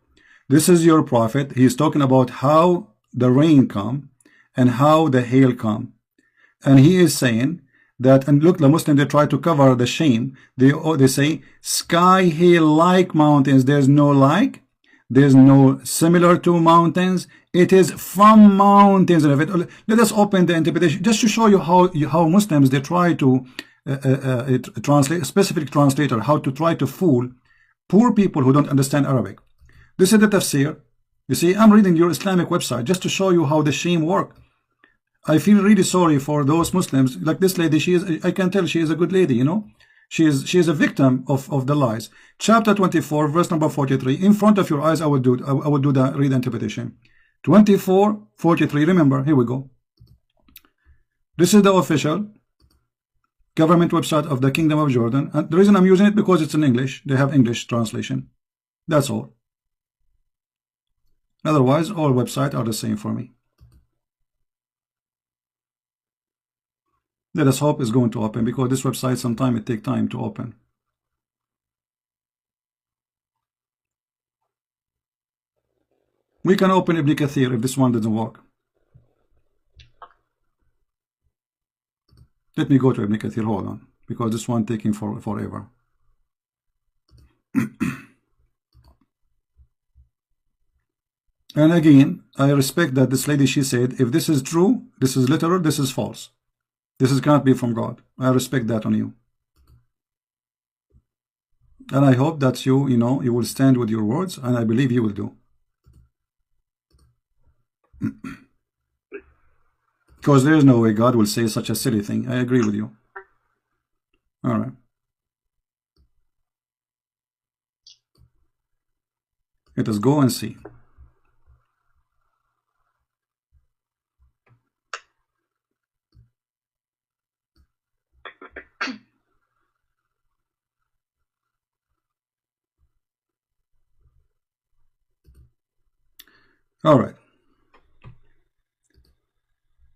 This is your prophet. He's talking about how the rain come and how the hail come. And he is saying that, and look, the Muslims, they try to cover the shame. They say, sky hail like mountains. There's no like. There's no similar to mountains. It is from mountains. Let us open the interpretation just to show you how Muslims, they try to translate, specific translator, how to try to fool poor people who don't understand Arabic. This is the tafsir. You see, I'm reading your Islamic website just to show you how the shame work. I feel really sorry for those Muslims, like this lady. She is, I can tell she is a good lady, you know. She is a victim of the lies. Chapter 24, verse number 43. In front of your eyes, I would do the read interpretation. 24:43. Remember, here we go. This is the official government website of the Kingdom of Jordan, and the reason I'm using it because it's in English. They have English translation. That's all. Otherwise, all websites are the same for me. Let us hope it's going to open, because this website sometimes it takes time to open. We can open Ibn Kathir if this one doesn't work. Let me go to Ibn Kathir, hold on, because this one taking forever. And again, I respect that this lady, she said, if this is true, this is literal, this is false. This can't be from God. I respect that on you. And I hope that you will stand with your words, and I believe you will do. Because there is no way God will say such a silly thing. I agree with you. All right. Let us go and see. All right.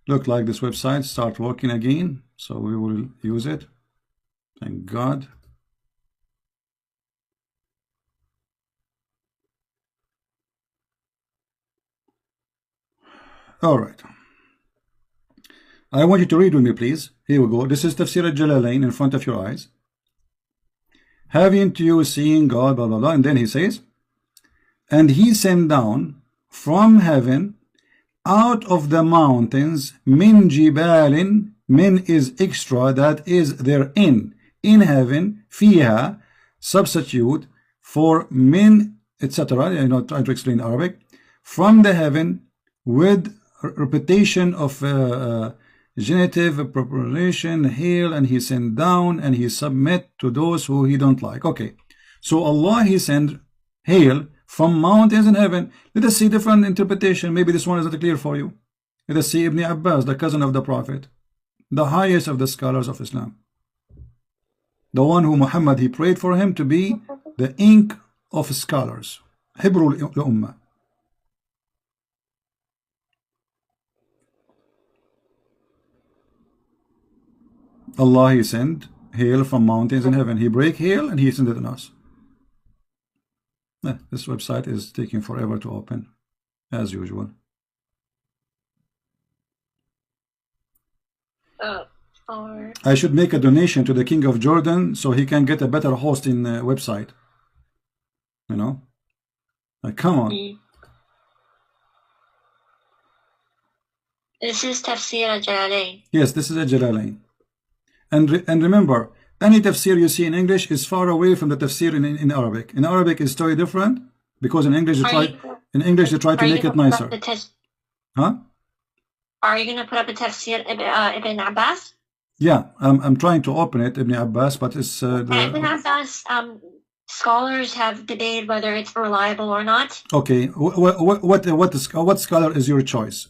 Look like this website start working again, so we will use it. Thank God. All right. I want you to read with me, please. Here we go. This is Tafsir al-Jalalain in front of your eyes. Haven't you seen God, blah, blah, blah. And then he says, and he sent down from heaven out of the mountains, min jibalin, min is extra, that is therein, in heaven, fiha, substitute for min, etc. I'm not trying to explain Arabic. From the heaven, with repetition of genitive, preparation, hail, and he sent down, and he submit to those who he don't like. Okay, so Allah, he sent hail from mountains in heaven. Let us see different interpretation. Maybe this one is not clear for you. Let us see Ibn Abbas, the cousin of the Prophet, the highest of the scholars of Islam, the one who Muhammad, he prayed for him to be the ink of scholars, Hibrul Ummah. Allah, he sent hail from mountains in heaven. He break hail and he sent it on us. This website is taking forever to open, as usual. I should make a donation to the King of Jordan so he can get a better hosting website. You know? Like, come on. This is Tafsir al-Jalalain. Yes, this is a Jalalain. And remember, any tafsir you see in English is far away from the tafsir in Arabic. In Arabic, it's totally different, because in English they try to make it nicer. Huh? Are you going to put up a tafsir Ibn Abbas? Yeah, I'm trying to open it, Ibn Abbas, but it's Ibn Abbas. Scholars have debated whether it's reliable or not. Okay, what scholar is your choice?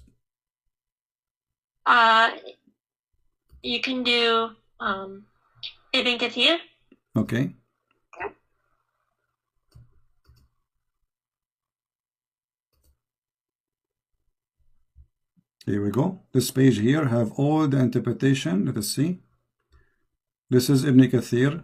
You can do Ibn Kathir. Okay. Here we go. This page here have all the interpretation. Let us see. This is Ibn Kathir.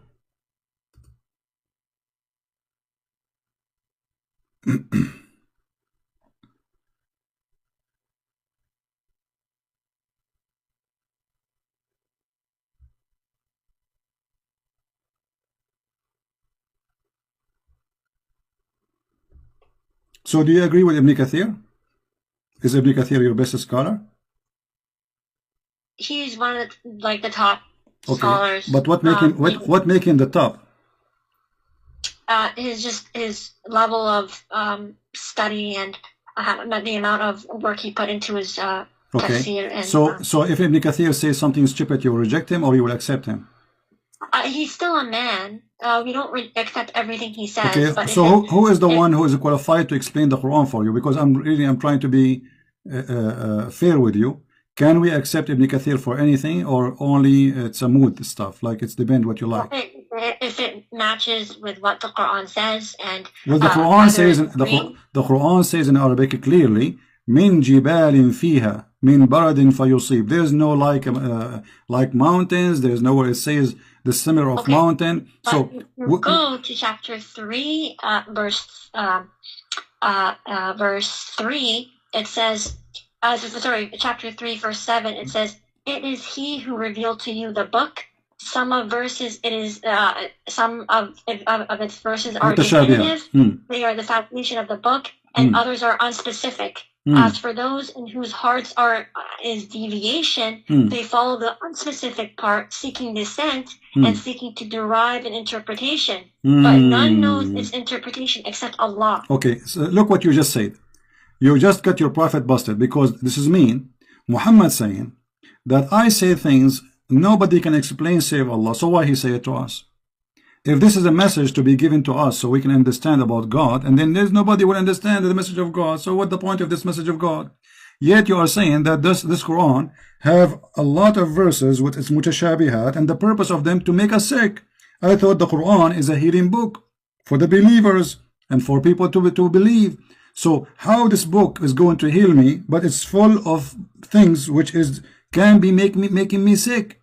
So do you agree with Ibn Kathir? Is Ibn Kathir your best scholar? He's one of the top scholars. But what make him the top? His level of study and the amount of work he put into his tafsir. And, so if Ibn Kathir says something stupid, you will reject him or you will accept him? He's still a man. We don't accept everything he says. Okay, but so who is the one who is qualified to explain the Quran for you? Because I'm trying to be fair with you. Can we accept Ibn Kathir for anything, or only it's a mood stuff? Like it's depend what you like. If it matches with what the Quran says, and well, the Quran says the Quran says in Arabic clearly, "Min jibalin fiha min baradin fayusib." There's no like mountains. There's nowhere it says the simmer of mountain. But so we'll go to chapter 3, verse 3. It says, chapter 3, verse 7. It says, "It is He who revealed to you the book." Some of verses, it is some of its verses are definitive. They are the foundation of the book, and others are unspecific. As for those in whose hearts is deviation, they follow the unspecific part, seeking dissent and seeking to derive an interpretation. But none knows its interpretation except Allah. Okay, so look what you just said. You just got your prophet busted, because this is mean. Muhammad saying that I say things nobody can explain save Allah. So why he say it to us? If this is a message to be given to us so we can understand about God, and then there's nobody will understand the message of God, so what the point of this message of God? Yet you are saying that this Quran have a lot of verses with its mutashabihat, and the purpose of them to make us sick. I thought the Quran is a healing book for the believers and for people to believe. So how this book is going to heal me, but it's full of things which can be making me sick.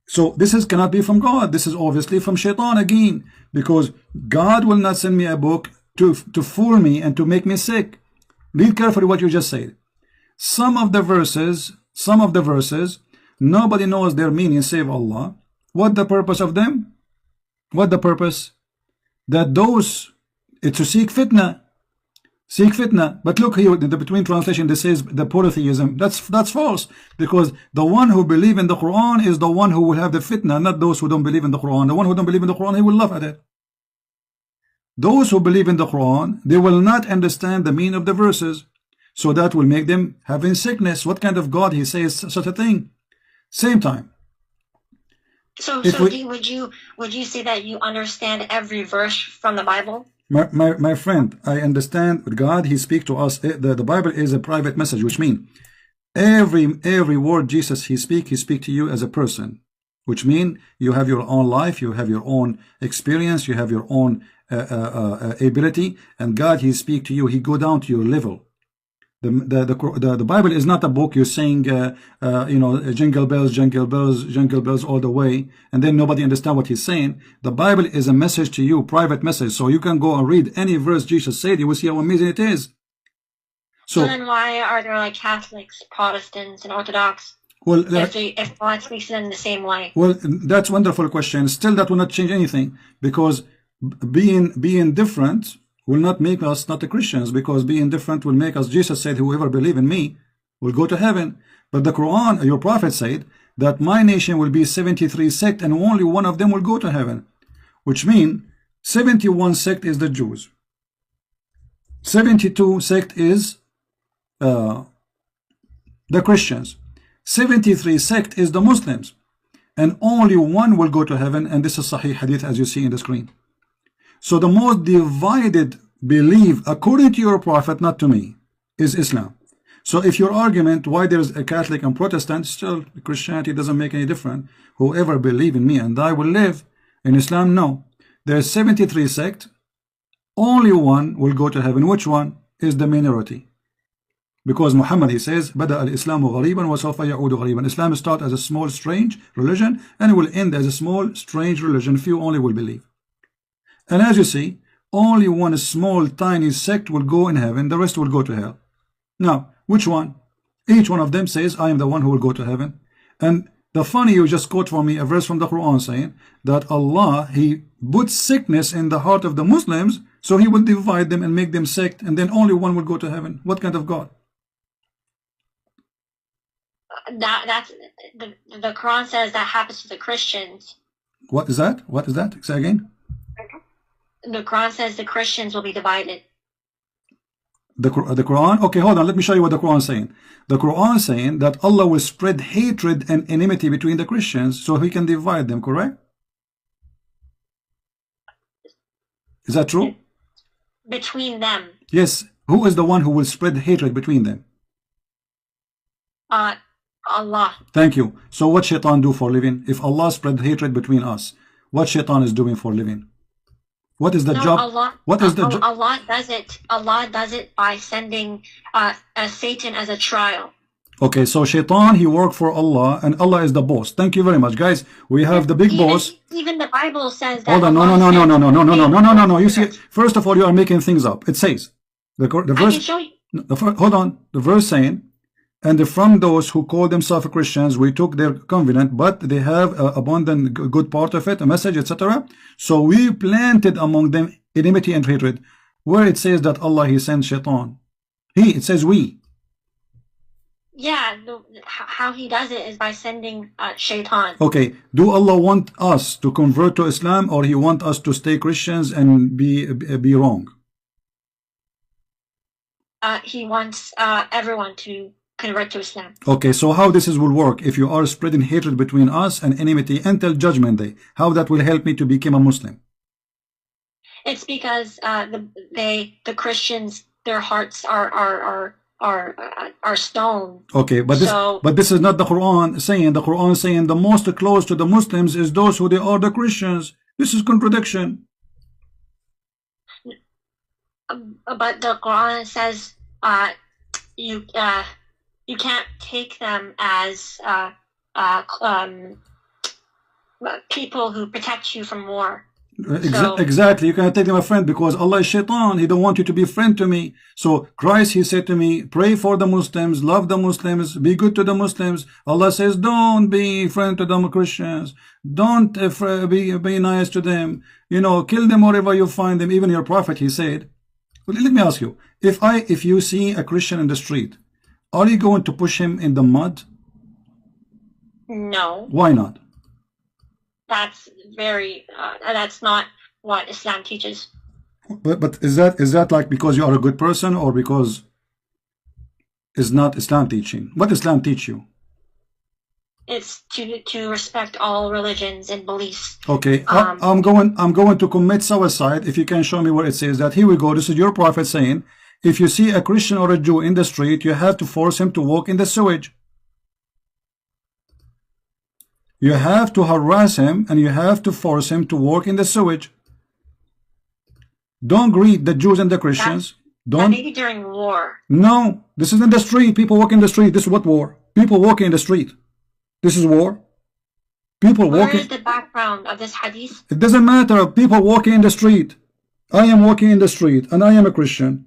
So this cannot be from God. This is obviously from Shaitan again, because God will not send me a book to fool me and to make me sick. Read carefully what you just said. Some of the verses, nobody knows their meaning save Allah. What the purpose of them? What the purpose? That it's to seek fitna. Seek fitna. But look here in the between translation, this says the polytheism. That's false, because the one who believe in the Quran is the one who will have the fitna, not those who don't believe in the Quran. The one who don't believe in the Quran, he will laugh at it. Those who believe in the Quran, they will not understand the meaning of the verses, so that will make them having sickness. What kind of God he says such a thing? Same time. So would you say that you understand every verse from the Bible? My friend, I understand God, he speaks to us. The Bible is a private message, which means every word Jesus he speak to you as a person, which means you have your own life, you have your own experience, you have your own ability, and God he speak to you, he go down to your level. The Bible is not a book you're saying jingle bells, jingle bells, jingle bells all the way, and then nobody understand what he's saying. The Bible is a message to you, private message, so you can go and read any verse Jesus said, you will see how amazing it is. So then why are there like Catholics, Protestants, and Orthodox? Well, if God speaks to them in the same way. Well, that's a wonderful question. Still, that will not change anything, because being different will not make us not the Christians, because being different will make us, Jesus said, whoever believe in me will go to heaven. But the Quran, your prophet said that my nation will be 73 sect and only one of them will go to heaven, which means 71 sect is the Jews, 72 sect is the Christians, 73 sect is the Muslims, and only one will go to heaven, and this is Sahih Hadith as you see in the screen. So the most divided belief, according to your prophet, not to me, is Islam. So if your argument why there's a Catholic and Protestant, still Christianity doesn't make any difference. Whoever believe in me and I will live. In Islam, no. There's 73 sect, only one will go to heaven. Which one is the minority? Because Muhammad, he says, بدأ الإسلام غريبا وسوف يعود غريبا. Islam starts as a small, strange religion, and it will end as a small, strange religion. Few only will believe. And as you see, only one small, tiny sect will go in heaven. The rest will go to hell. Now, which one? Each one of them says, I am the one who will go to heaven. And the funny, you just quote for me a verse from the Quran saying that Allah, he puts sickness in the heart of the Muslims, so he will divide them and make them sect, and then only one will go to heaven. What kind of God? That's the Quran says that happens to the Christians. What is that? What is that? Say again. The Quran says the Christians will be divided. The Quran? Okay, hold on. Let me show you what the Quran is saying. The Quran is saying that Allah will spread hatred and enmity between the Christians so he can divide them, correct? Is that true? Between them. Yes. Who is the one who will spread hatred between them? Allah. Thank you. So what shaitan do for living? If Allah spread hatred between us, what shaitan is doing for living? What is the job? What is the job? Allah does it. Allah does it by sending Satan as a trial. Okay, so shaitan, he worked for Allah, and Allah is the boss. Thank you very much, guys. We have the big boss. Even the Bible says that. Hold on, no. You see, first of all, you are making things up. It says the verse. I can show you. Hold on, the verse saying, and from those who call themselves Christians, we took their covenant, but they have abundant good part of it, a message, etc. So we planted among them enmity and hatred. Where it says that Allah, he sent shaitan. It says we. Yeah, how he does it is by sending shaitan. Okay, do Allah want us to convert to Islam, or he want us to stay Christians and be wrong? He wants everyone to convert to Islam. Okay, so how this will work if you are spreading hatred between us and enmity until Judgment Day? How that will help me to become a Muslim? It's because the Christians, their hearts are stone. Okay, but this is not the Quran saying. The Quran saying the most close to the Muslims is those who they are the Christians. This is contradiction. But the Quran says you can't take them as people who protect you from war. Exactly, you cannot take them a friend because Allah is shaitan. He don't want you to be friend to me. So Christ, he said to me, pray for the Muslims, love the Muslims, be good to the Muslims. Allah says, don't be friend to the Christians, don't be nice to them, kill them wherever you find them. Even your prophet, he said, let me ask you, if you see a Christian in the street, are you going to push him in the mud? No. Why not? That's not what Islam teaches. But is that like because you are a good person, or because it's not Islam teaching? What Islam teach you? It's to respect all religions and beliefs. Okay, I'm going to commit suicide if you can show me where it says that. Here we go. This is your prophet saying, if you see a Christian or a Jew in the street, you have to force him to walk in the sewage. You have to harass him and you have to force him to walk in the sewage. Don't greet the Jews and the Christians. Don't. Maybe during war. No, this is in the street. People walk in the street. This is what war? People walking in the street. This is war. People walking. Where is the background of this hadith? It doesn't matter. People walking in the street. I am walking in the street and I am a Christian.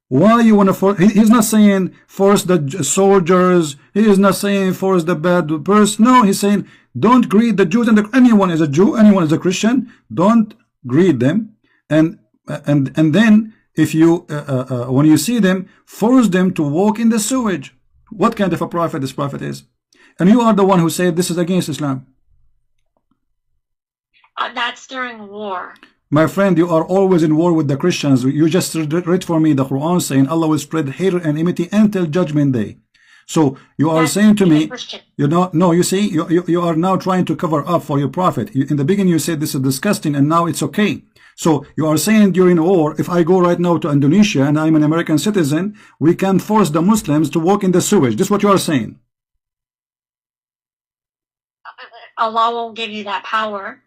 Why you want to force? He's not saying force the soldiers. He is not saying force the bad person. No, he's saying don't greet the Jews and anyone is a Jew, anyone is a Christian. Don't greet them, and then if you when you see them, force them to walk in the sewage. What kind of a prophet this prophet is? And you are the one who said this is against Islam. That's during war. My friend, you are always in war with the Christians. You just read for me the Quran saying Allah will spread hatred and enmity until Judgment Day. So you are saying to me, you see, you are now trying to cover up for your prophet. In the beginning you said this is disgusting and now it's okay. So you are saying during war, if I go right now to Indonesia and I'm an American citizen, we can force the Muslims to walk in the sewage. This is what you are saying. Allah won't give you that power.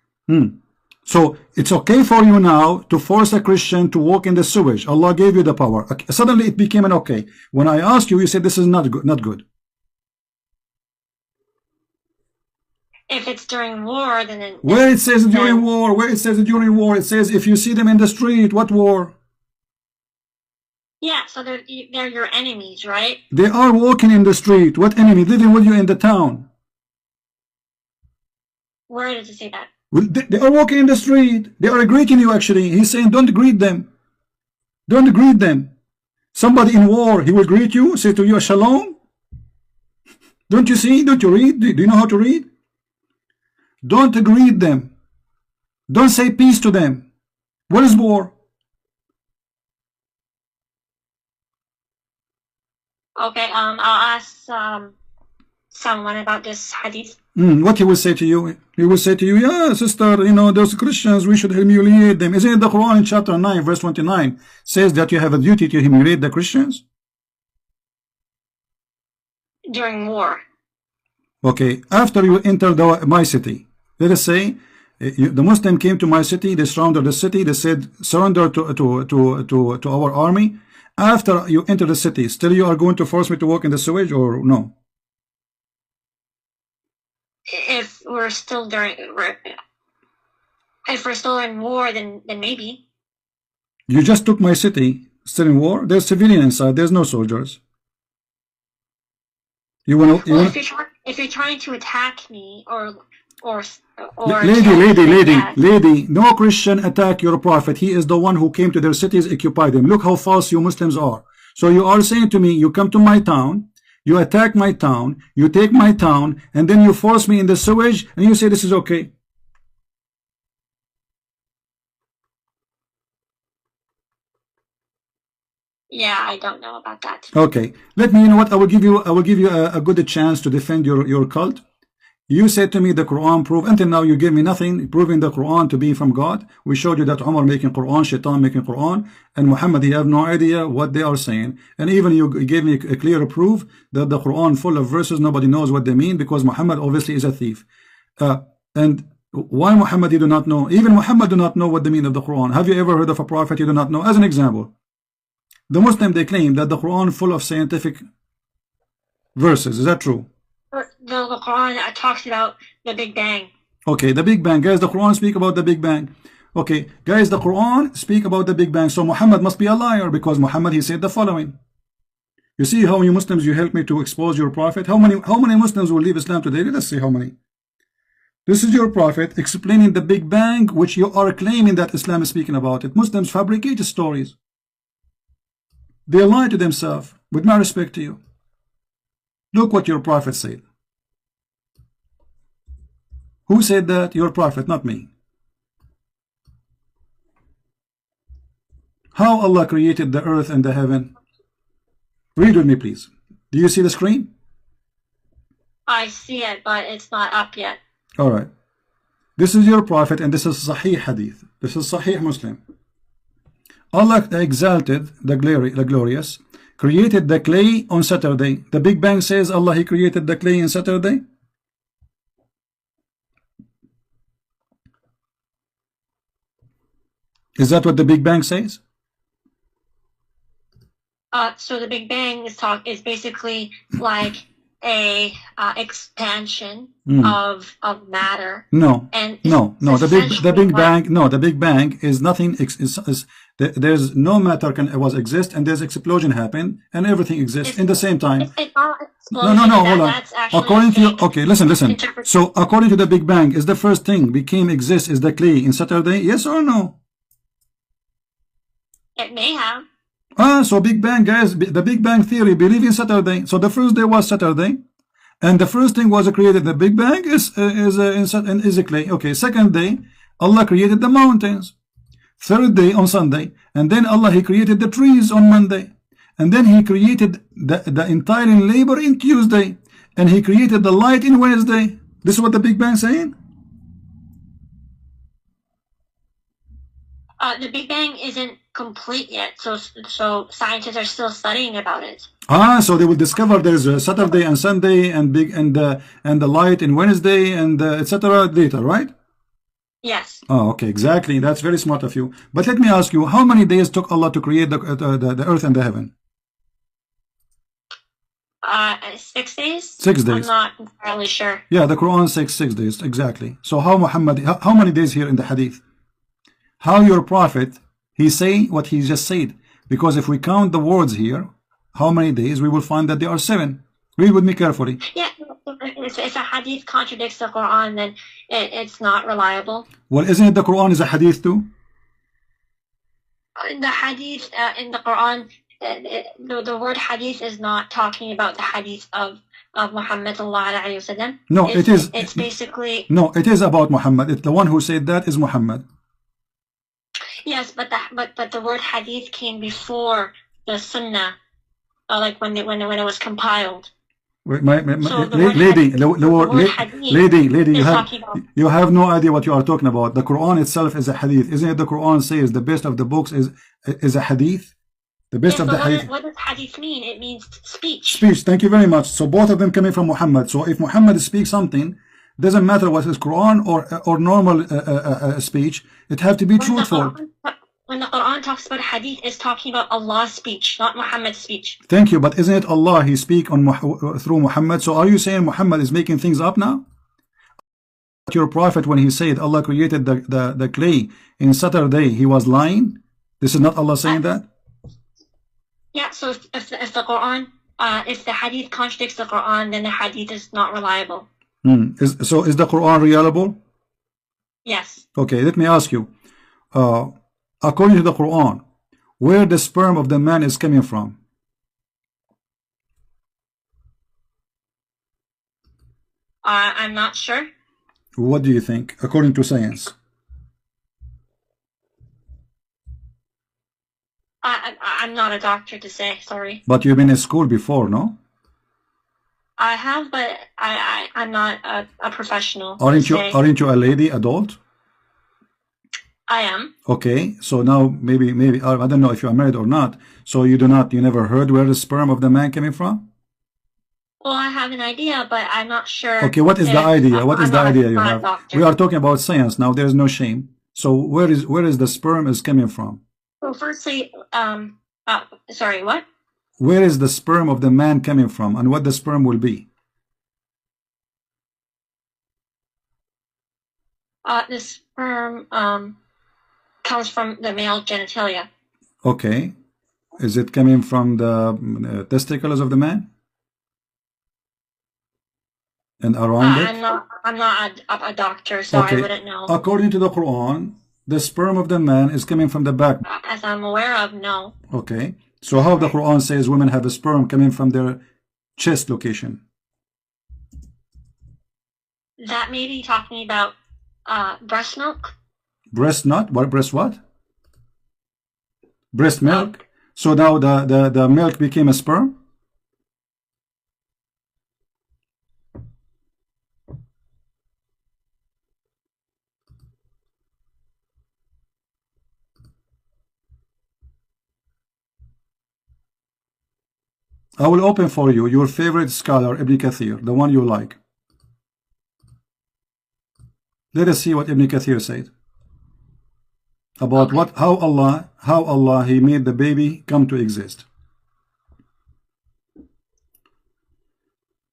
So it's okay for you now to force a Christian to walk in the sewage. Allah gave you the power. Okay. Suddenly it became an okay. When I asked you, you said this is not good. Not good. If it's during war, then where it says during war, where it says during war, it says if you see them in the street, what war? Yeah, so they're your enemies, right? They are walking in the street. What enemy? Living with you in the town. Where does it say that? Well, they are walking in the street. They are greeting you actually. He's saying don't greet them. Don't greet them. Somebody in war, he will greet you, say to you, shalom. Don't you see? Don't you read? Do you know how to read? Don't greet them. Don't say peace to them. What is war? Okay, I'll ask someone about this hadith. What he will say to you? He will say to you, yeah, sister, you know, those Christians, we should humiliate them. Isn't it the Quran in chapter 9, verse 29, says that you have a duty to humiliate the Christians? During war. Okay, after you enter my city, let us say, the Muslim came to my city, they surrounded the city, they said, surrender to our army. After you enter the city, still you are going to force me to walk in the sewage or no? If we're still in war, then maybe. You just took my city, still in war. There's civilian inside. There's no soldiers. If you're trying to attack me or lady, no Christian attack your prophet. He is the one who came to their cities, occupied them. Look how false you Muslims are. So you are saying to me, you come to my town, you attack my town, you take my town, and then you force me in the sewage, and you say this is okay. Yeah, I don't know about that. Okay, let me. You know what? I will give you a good chance to defend your cult. You said to me the Quran prove. Until now you gave me nothing proving the Quran to be from God. We showed you that Umar making Quran, Shaitan making Quran, and Muhammad, you have no idea what they are saying. And even you gave me a clear proof that the Quran full of verses nobody knows what they mean, because Muhammad obviously is a thief. And why Muhammad you do not know? Even Muhammad do not know what the meaning of the Quran. Have you ever heard of a prophet you do not know? As an example, the Muslim, they claim that the Quran full of scientific verses. Is that true? The Quran talks about the Big Bang. Okay, the Big Bang. Guys, the Quran speak about the Big Bang. Okay, guys, the Quran speak about the Big Bang. So Muhammad must be a liar, because Muhammad, he said the following. You see how you Muslims, you help me to expose your prophet? How many Muslims will leave Islam today? Let's see how many. This is your prophet explaining the Big Bang, which you are claiming that Islam is speaking about it. Muslims fabricate stories. They lie to themselves, with my respect to you. Look what your prophet said. Who said that? Your prophet, not me. How Allah created the earth and the heaven? Read with me, please. Do you see the screen? I see it, but it's not up yet. All right. This is your prophet, and this is Sahih Hadith. This is Sahih Muslim. Allah exalted the glorious, created the clay on Saturday. The Big Bang says Allah, he created the clay on Saturday. Is that what the Big Bang says? So the Big Bang is basically like a expansion of matter. No, the Big Bang is nothing. There's no matter was exist, and there's explosion happen, and everything exists in the same time. No, hold on. According to you, okay, listen. So according to the Big Bang, is the first thing became exist is the clay in Saturday? Yes or no? It may have. So Big Bang, guys, the Big Bang theory believe in Saturday. So the first day was Saturday, and the first thing was created. The Big Bang is a clay. Okay, second day, Allah created the mountains. Third day on Sunday, and then Allah, he created the trees on Monday, and then he created the entire labor in Tuesday, and he created the light in Wednesday. This is what the Big Bang saying. The Big Bang isn't complete yet, so scientists are still studying about it. So they will discover there's a Saturday and Sunday and the light in Wednesday and etc. later, right? Yes. Oh, okay, exactly. That's very smart of you. But let me ask you, how many days took Allah to create the earth and the heaven? 6 days? 6 days. I'm not entirely sure. Yeah, the Quran says 6 days, exactly. So how many days here in the hadith? How your prophet, he say what he just said? Because if we count the words here, how many days, we will find that there are 7. Read with me carefully. Yeah, if a hadith contradicts the Quran, then it's not reliable. Well, isn't it the Quran is a hadith too? The hadith in the Quran, the word hadith is not talking about the hadith of Muhammad sallallahu alaihi wasallam. No, it is. It's basically. No, it is about Muhammad. It's the one who said that is Muhammad. Yes, but the word hadith came before the sunnah, like when it was compiled. Wait, So lady, hadith you have no idea what you are talking about. The Quran itself is a hadith. Isn't it the Quran says the best of the books is a hadith? The best Yes, of the but hadith. what does hadith mean? It means speech. Speech, thank you very much. So both of them coming from Muhammad. So if Muhammad speaks something, doesn't matter what is Quran or normal speech, it have to be truthful. When the Quran talks about hadith, it's talking about Allah's speech, not Muhammad's speech. Thank you, but isn't it Allah he speak on through Muhammad? So are you saying Muhammad is making things up now? Your prophet, when he said Allah created the clay in Saturday, he was lying? This is not Allah saying that? Yeah, so if the Quran, if the hadith contradicts the Quran, then the hadith is not reliable. So is the Quran reliable? Yes. Okay, let me ask you. According to the Quran, where the sperm of the man is coming from? I'm not sure. What do you think, according to science? I'm not a doctor to say, sorry. But you've been in school before, no? I have, but I'm not a professional. Aren't you a lady, adult? I am. Okay, so now maybe I don't know if you are married or not. So you never heard where the sperm of the man coming from? Well, I have an idea, but I'm not sure. Okay, what is the idea? What is the idea you have? Doctor. We are talking about science now. There is no shame. So where is the sperm is coming from? Well, firstly, sorry, what? Where is the sperm of the man coming from, and what the sperm will be? The sperm comes from the male genitalia. Okay, is it coming from the testicles of the man? And around it? I'm not a doctor, so okay. I wouldn't know. According to the Quran, the sperm of the man is coming from the back. As I'm aware of, no. Okay. So how the Quran says women have a sperm coming from their chest location? That may be talking about breast milk. Breast not? What breast what? Breast milk. So now the milk became a sperm? I will open for you your favorite scholar, Ibn Kathir, the one you like. Let us see what Ibn Kathir said about how Allah he made the baby come to exist.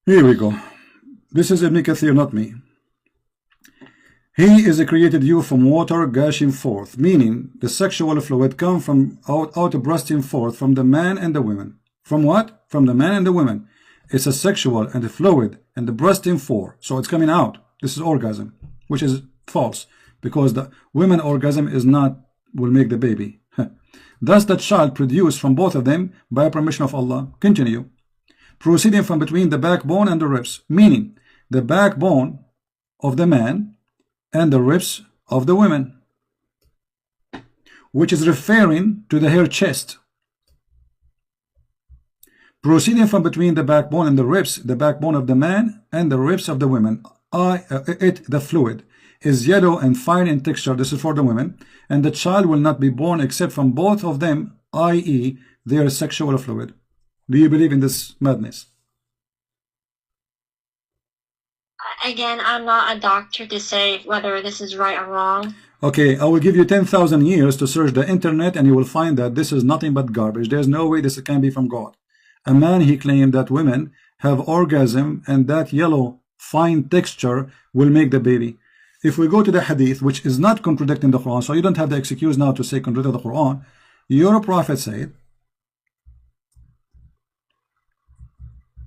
Here we go. This is Ibn Kathir, not me. He is created you from water gushing forth, meaning the sexual fluid come from out bursting forth from the man and the women. From what? From the man and the women. It's a sexual and a fluid and the bursting forth. So it's coming out. This is orgasm, which is false because the women orgasm is not will make the baby. Thus the child produced from both of them by permission of Allah. Continue. Proceeding from between the backbone and the ribs, meaning the backbone of the man and the ribs of the women, which is referring to the hair chest. Proceeding from between the backbone and the ribs, the backbone of the man and the ribs of the women, the fluid, is yellow and fine in texture. This is for the women, and the child will not be born except from both of them, i.e. their sexual fluid. Do you believe in this madness? Again, I'm not a doctor to say whether this is right or wrong. Okay, I will give you 10,000 years to search the internet and you will find that this is nothing but garbage. There's no way this can be from God. A man, he claimed that women have orgasm and that yellow fine texture will make the baby. If we go to the hadith, which is not contradicting the Quran, so you don't have the excuse now to say contradict the Quran, your prophet said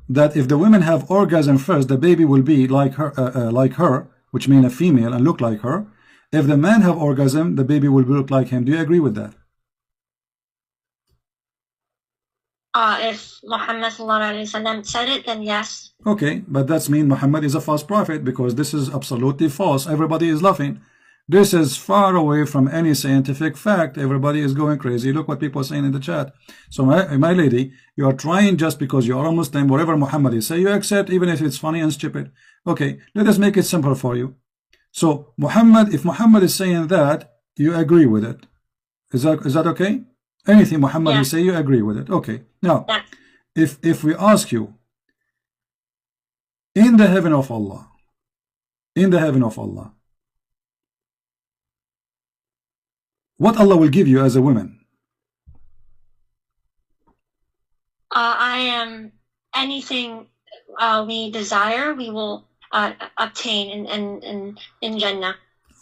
that if the women have orgasm first, the baby will be like her, which means a female and look like her. If the man have orgasm, the baby will look like him. Do you agree with that? If Muhammad said it, then yes. Okay, but that's mean Muhammad is a false prophet, because this is absolutely false. Everybody is laughing. This is far away from any scientific fact. Everybody is going crazy. Look what people are saying in the chat. So my lady, you are trying just because you are a Muslim, whatever Muhammad is say, you accept even if it's funny and stupid. Okay, let us make it simple for you. So Muhammad, if Muhammad is saying that, you agree with it. Is that okay? Anything Muhammad is say, you agree with it. Okay. Now, if we ask you, in the heaven of Allah, what Allah will give you as a woman? I am anything we desire, we will obtain in Jannah.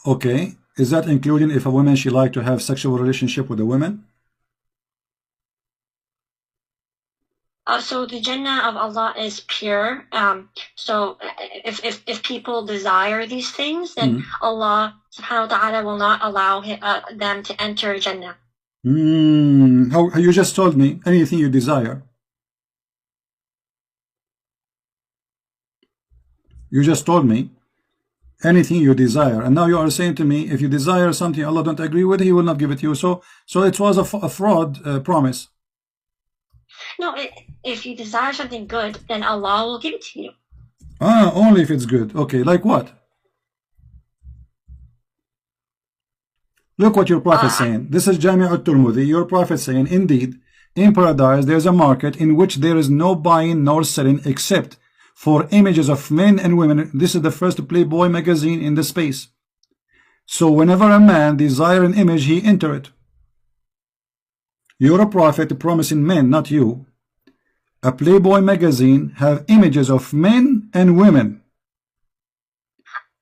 Okay. Is that including if a woman she like to have sexual relationship with a woman? So the Jannah of Allah is pure. So if people desire these things, then Allah subhanahu wa ta'ala will not allow them to enter Jannah. How you just told me anything you desire. You just told me anything you desire, and now you are saying to me if you desire something Allah don't agree with, He will not give it to you. So it was a fraud promise. No, if you desire something good, then Allah will give it to you. Only if it's good. Okay, like what? Look what your prophet is saying. This is Jami' al-Turmudi. Your prophet saying, indeed, in paradise there is a market in which there is no buying nor selling except for images of men and women. This is the first Playboy magazine in the space. So whenever a man desire an image, he enter it. You're a prophet promising men, not you. A Playboy magazine have images of men and women.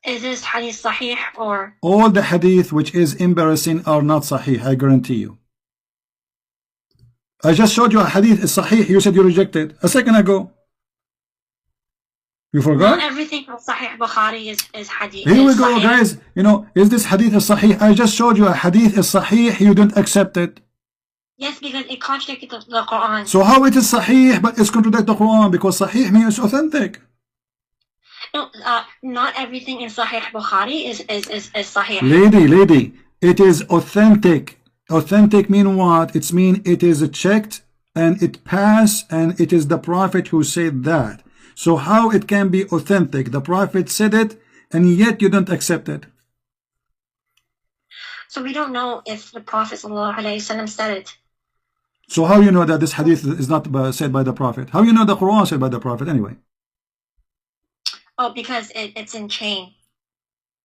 Is this hadith sahih or? All the hadith which is embarrassing are not sahih, I guarantee you. I just showed you a hadith is sahih, you said you rejected a second ago. You forgot? Not everything from Sahih Bukhari is hadith. Here we go, guys. You know, is this hadith is sahih? I just showed you a hadith is sahih, you don't accept it. Yes, because it contradicted the Quran. So how it is sahih but it's contradict the Quran? Because sahih means authentic. No, not everything in Sahih Bukhari is sahih. Lady, it is authentic. Authentic mean what? It means it is checked and it passed and it is the Prophet who said that. So how it can be authentic? The Prophet said it and yet you don't accept it. So we don't know if the Prophet ﷺ said it. So how you know that this hadith is not said by the Prophet? How you know the Quran said by the Prophet anyway? Oh, because it's in chain.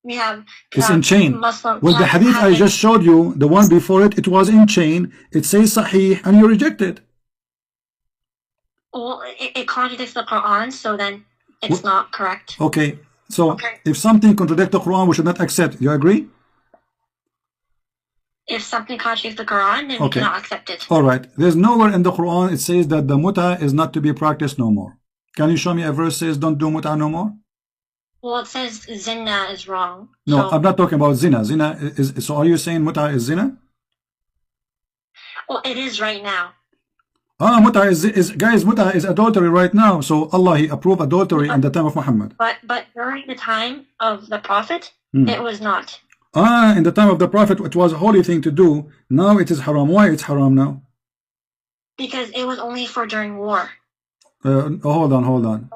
We have it's in chain. Muslim. Well, the hadith I just showed you, the one before it, it was in chain. It says sahih and you reject it. Well, it contradicts the Quran, so then it's not correct. Okay, so if something contradicts the Quran, we should not accept. You agree? If something contradicts the Quran, then we cannot accept it. All right. There's nowhere in the Quran it says that the muta is not to be practiced no more. Can you show me a verse says don't do muta no more? Well, it says zina is wrong. No, so. I'm not talking about zina. Zina is, so are you saying muta is zina? Well, it is right now. Muta is guys, muta is adultery right now. So Allah, He approved adultery in the time of Muhammad. But during the time of the Prophet, it was not. In the time of the Prophet, it was a holy thing to do. Now it is haram. Why it's haram now? Because it was only for during war. Hold on.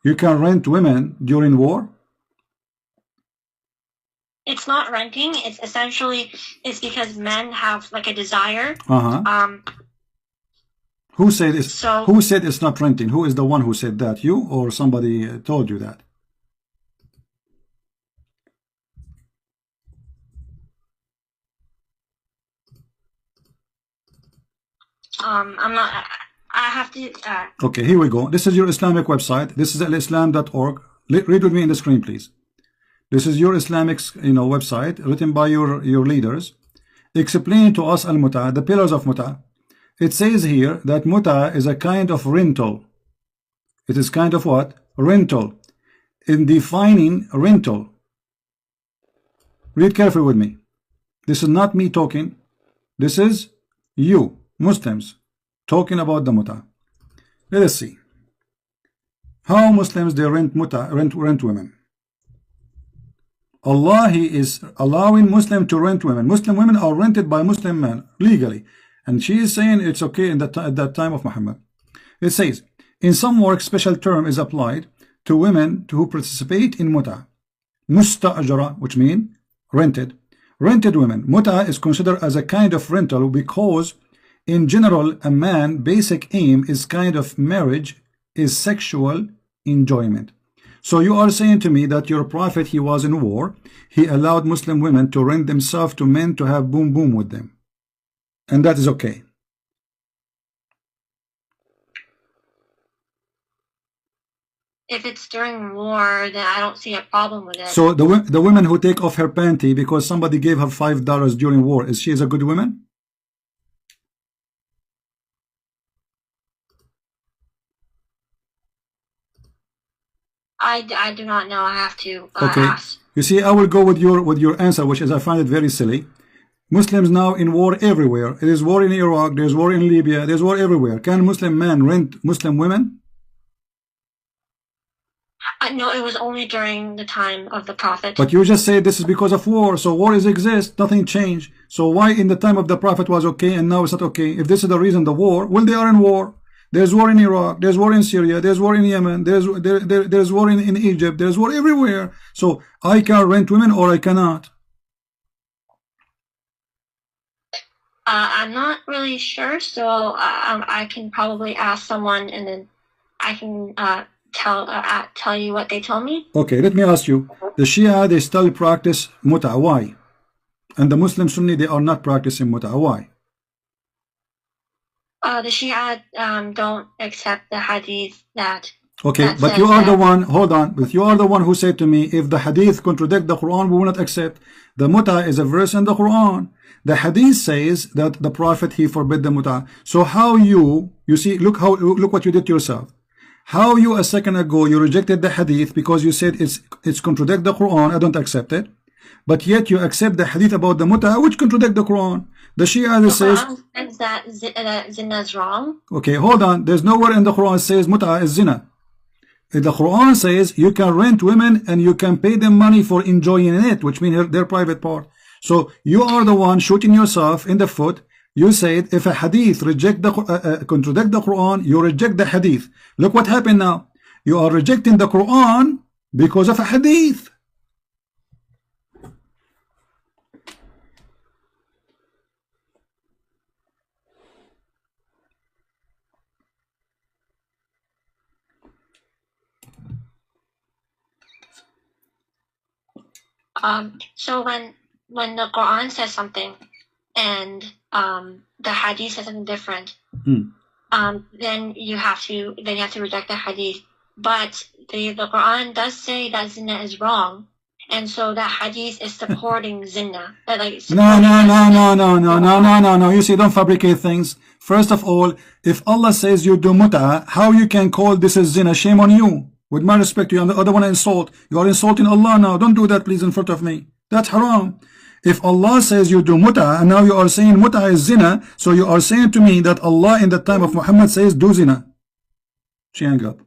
You can rent women during war? It's not renting. It's essentially, it's because men have like a desire. Who said it's not renting? Who is the one who said that? You or somebody told you that? I'm not. I have to. Okay, here we go. This is your Islamic website. This is alislam.org. Read with me in the screen, please. This is your Islamic, website written by your leaders. Explain to us al-muta, the pillars of muta. It says here that muta is a kind of rental. It is kind of what? Rental. In defining rental, read carefully with me. This is not me talking. This is you, Muslims, talking about the muta. Let us see how Muslims they rent muta, rent women. Allah, He is allowing Muslim to rent women. Muslim women are rented by Muslim men legally, and she is saying it's okay in at that time of Muhammad. It says, in some work, special term is applied to women who participate in muta. Musta'ajara, which means rented. Rented women. Muta is considered as a kind of rental because, in general, a man's basic aim is kind of marriage is sexual enjoyment. So you are saying to me that your prophet, he was in war, he allowed Muslim women to rent themselves to men to have boom boom with them, and that is okay. If it's during war, then I don't see a problem with it. So the women who take off her panty because somebody gave her $5 during war, is she a good woman? I do not know. I have to okay. ask. You see, I will go with your answer, which is I find it very silly. Muslims now in war everywhere. There is war in Iraq, there's war in Libya, there's war everywhere. Can Muslim men rent Muslim women? No, it was only during the time of the Prophet. But you just say this is because of war. So war exists, nothing changed. So why in the time of the Prophet was okay and now it's not okay? If this is the reason, the war, well, they are in war. There's war in Iraq, there's war in Syria, there's war in Yemen, there's war in Egypt, there's war everywhere. So I can rent women or I cannot. I'm not really sure, so I can probably ask someone and then I can tell you what they told me. Okay, let me ask you. The Shia, they still practice muta. Why? And the Muslim Sunni, they are not practicing muta. Why? The Shia don't accept the hadith that. Okay, but you are the one, hold on, but you are the one who said to me, if the hadith contradict the Quran, we will not accept. The muta is a verse in the Quran. The hadith says that the Prophet, he forbid the muta. So how you see, look what you did to yourself. How you a second ago, you rejected the hadith because you said it's contradict the Quran, I don't accept it. But yet you accept the hadith about the muta, which contradict the Quran. The Shia says that zina is wrong. Okay, hold on. There's nowhere in the Quran says muta is zina. The Quran says you can rent women and you can pay them money for enjoying it, which means their private part. So you are the one shooting yourself in the foot. You said if a hadith contradict the Quran, you reject the hadith. Look what happened now. You are rejecting the Quran because of a hadith. So when the Quran says something and the hadith says something different, then you have to reject the hadith. But the Quran does say that zina is wrong, and so that hadith is supporting zina. No. You see, don't fabricate things. First of all, if Allah says you do muta, how you can call this is zina? Shame on you. With my respect to you, and the other one insult. You are insulting Allah now. Don't do that, please, in front of me. That's haram. If Allah says you do muta, and now you are saying muta is zina, so you are saying to me that Allah in the time of Muhammad says do zina. She hung up.